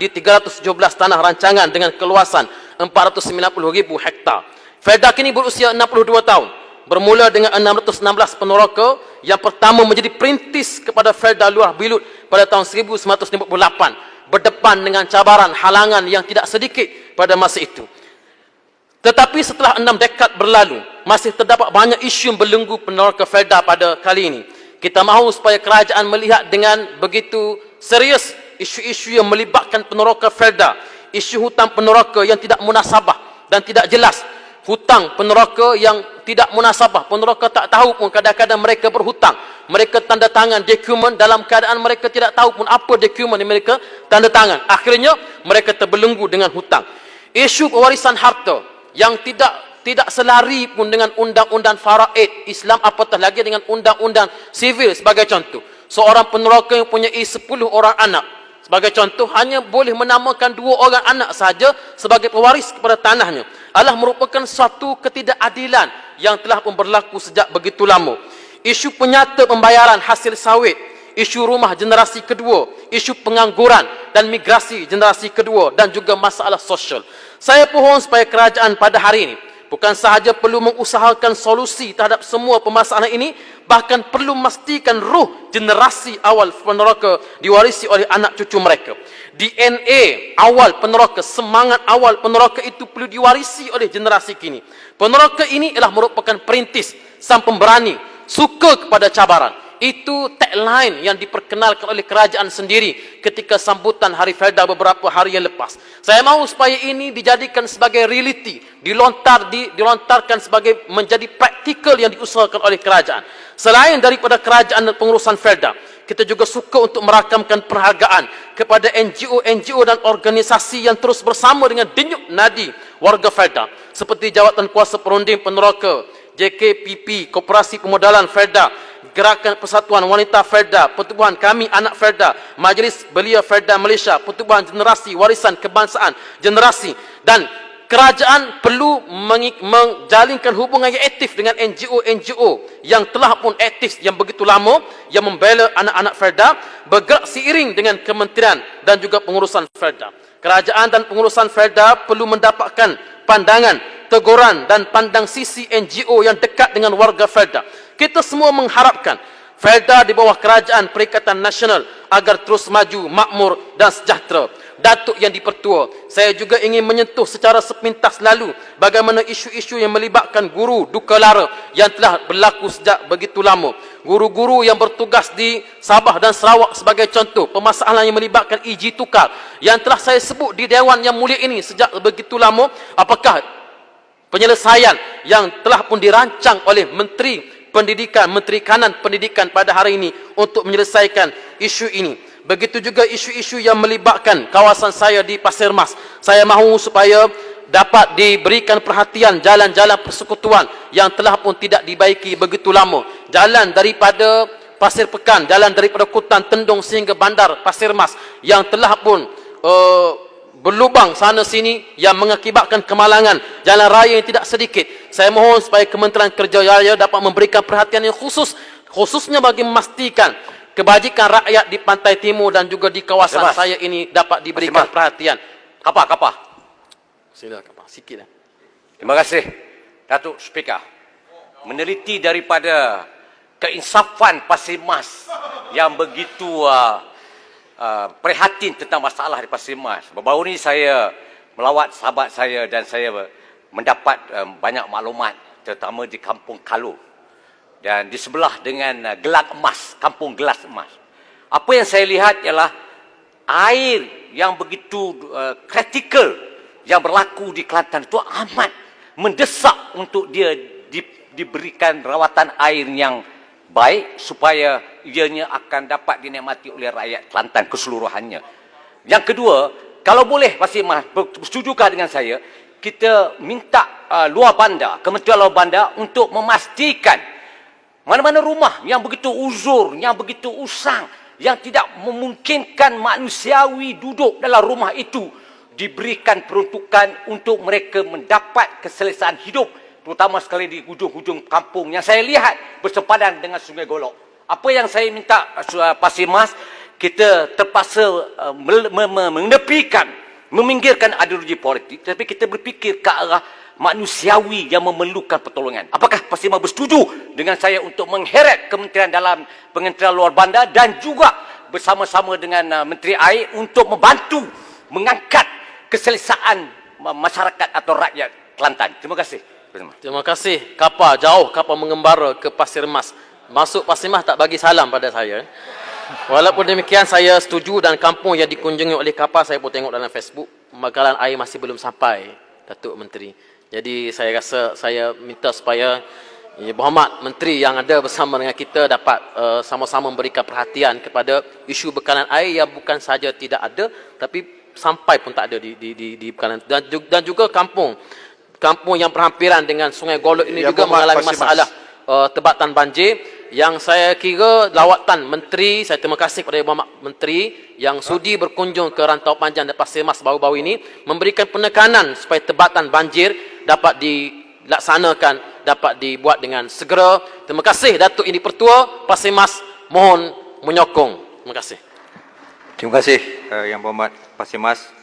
317 tanah rancangan dengan keluasan 490,000 hektar. Felda kini berusia 62 tahun. Bermula dengan 616 peneroka yang pertama menjadi perintis kepada Felda Luar Bilut pada tahun 1958. Berdepan dengan cabaran, halangan yang tidak sedikit pada masa itu. Tetapi setelah 6 dekad berlalu, masih terdapat banyak isu yang belenggu peneroka Felda pada kali ini. Kita mahu supaya kerajaan melihat dengan begitu serius isu-isu yang melibatkan peneroka Felda. Isu hutang peneroka yang tidak munasabah dan tidak jelas. Hutang peneroka yang tidak munasabah. Peneroka tak tahu pun kadang-kadang mereka berhutang. Mereka tanda tangan dokumen dalam keadaan mereka tidak tahu pun apa dokumen yang mereka tanda tangan. Akhirnya mereka terbelenggu dengan hutang. Isu pewarisan harta yang tidak selari pun dengan undang-undang faraid Islam, apatah lagi dengan undang-undang sivil sebagai contoh. Seorang peneroka yang mempunyai 10 orang anak, sebagai contoh, hanya boleh menamakan 2 orang anak sahaja sebagai pewaris kepada tanahnya. Adalah merupakan suatu ketidakadilan yang telah pun berlaku sejak begitu lama. Isu penyata pembayaran hasil sawit, isu rumah generasi kedua, isu pengangguran dan migrasi generasi kedua dan juga masalah sosial. Saya pohon supaya kerajaan pada hari ini bukan sahaja perlu mengusahakan solusi terhadap semua permasalahan ini, bahkan perlu memastikan ruh generasi awal peneroka diwarisi oleh anak cucu mereka. DNA awal peneroka, semangat awal peneroka itu perlu diwarisi oleh generasi kini. Peneroka ini ialah merupakan perintis, sang pemberani, suka kepada cabaran. Itu tagline yang diperkenalkan oleh kerajaan sendiri ketika sambutan Hari Felda beberapa hari yang lepas. Saya mahu supaya ini dijadikan sebagai realiti, dilontarkan sebagai menjadi praktikal yang diusahakan oleh kerajaan. Selain daripada kerajaan dan pengurusan Felda, kita juga suka untuk merakamkan penghargaan kepada NGO dan organisasi yang terus bersama dengan denyut nadi warga Felda, seperti Jawatan Kuasa Perunding Peneroka, JKPP, Koperasi Pemodalan Felda, Gerakan Persatuan Wanita Felda, Pertubuhan Kami Anak Felda, Majlis Belia Felda Malaysia, Pertubuhan Generasi Warisan Kebangsaan Generasi, dan kerajaan perlu menjalinkan hubungan yang aktif dengan NGO-NGO yang telah pun aktif yang begitu lama, yang membela anak-anak Felda, bergerak seiring dengan kementerian dan juga pengurusan Felda. Kerajaan dan pengurusan Felda perlu mendapatkan pandangan, teguran dan pandang sisi NGO yang dekat dengan warga Felda. Kita semua mengharapkan Felda di bawah kerajaan Perikatan Nasional agar terus maju, makmur dan sejahtera. Datuk Yang di-Pertua, saya juga ingin menyentuh secara sepintas lalu bagaimana isu-isu yang melibatkan guru duka lara yang telah berlaku sejak begitu lama. Guru-guru yang bertugas di Sabah dan Sarawak sebagai contoh, permasalahan yang melibatkan iji tukar yang telah saya sebut di Dewan Yang Mulia ini sejak begitu lama, apakah penyelesaian yang telah pun dirancang oleh Menteri Pendidikan, Menteri Kanan Pendidikan pada hari ini untuk menyelesaikan isu ini. Begitu juga isu-isu yang melibatkan kawasan saya di Pasir Mas. Saya mahu supaya dapat diberikan perhatian jalan-jalan persekutuan yang telah pun tidak dibaiki begitu lama. Jalan daripada Pasir Pekan, jalan daripada Kutan Tendung sehingga bandar Pasir Mas yang telah pun berlubang sana sini yang mengakibatkan kemalangan jalan raya yang tidak sedikit. Saya mohon supaya Kementerian Kerja Raya dapat memberikan perhatian yang khususnya bagi memastikan kebajikan rakyat di Pantai Timur dan juga di kawasan saya ini dapat diberikan perhatian. Kapal. Silakan, Kapal. Sikit lah. Terima kasih, Datuk Speaker. Meneliti daripada keinsafan Pasir Mas yang begitu prihatin tentang masalah di Pasir Mas. Baru-baru ini saya melawat sahabat saya dan saya mendapat banyak maklumat, terutama di Kampung Kalu. Dan di sebelah dengan Gelas Emas, Kampung Gelas Emas. Apa yang saya lihat ialah air yang begitu kritikal yang berlaku di Kelantan itu amat mendesak untuk dia diberikan rawatan air yang baik supaya ianya akan dapat dinikmati oleh rakyat Kelantan keseluruhannya. Yang kedua, kalau boleh Pasir Mas bersetujukah dengan saya, kita minta luar bandar, Kementerian Luar Bandar untuk memastikan mana-mana rumah yang begitu uzur, yang begitu usang, yang tidak memungkinkan manusiawi duduk dalam rumah itu, diberikan peruntukan untuk mereka mendapat keselesaan hidup, terutama sekali di hujung-hujung kampung yang saya lihat bersepadan dengan Sungai Golok. Apa yang saya minta Pasir Mas, kita terpaksa menepikan, meminggirkan ideologi politik, tapi kita berfikir ke arah manusiawi yang memerlukan pertolongan. Apakah Pasir Mas bersetuju dengan saya untuk mengheret Kementerian Luar Bandar dan juga bersama-sama dengan Menteri Air untuk membantu mengangkat keselesaan masyarakat atau rakyat Kelantan? Terima kasih. Terima kasih. Kapal mengembara ke Pasir Mas. Masuk Pasir Mas tak bagi salam pada saya. Walaupun demikian saya setuju dan kampung yang dikunjungi oleh kapal saya pun tengok dalam Facebook, pembekalan air masih belum sampai, Datuk Menteri. Jadi saya rasa saya minta supaya Berhormat Menteri yang ada bersama dengan kita dapat sama-sama memberikan perhatian kepada isu bekalan air yang bukan saja tidak ada tapi sampai pun tak ada di bekalan, dan juga kampung yang berhampiran dengan Sungai Golok ini juga mengalami masalah tebatan banjir, yang saya kira lawatan Menteri, saya terima kasih kepada Berhormat Menteri yang sudi berkunjung ke Rantau Panjang dan Pasir Mas baru-baru ini, memberikan penekanan supaya tebatan banjir dapat dilaksanakan, dapat dibuat dengan segera. Terima kasih Datuk Yang di-Pertua, Pasir Mas mohon menyokong. Terima kasih. Terima kasih Yang Berhormat Pasir Mas.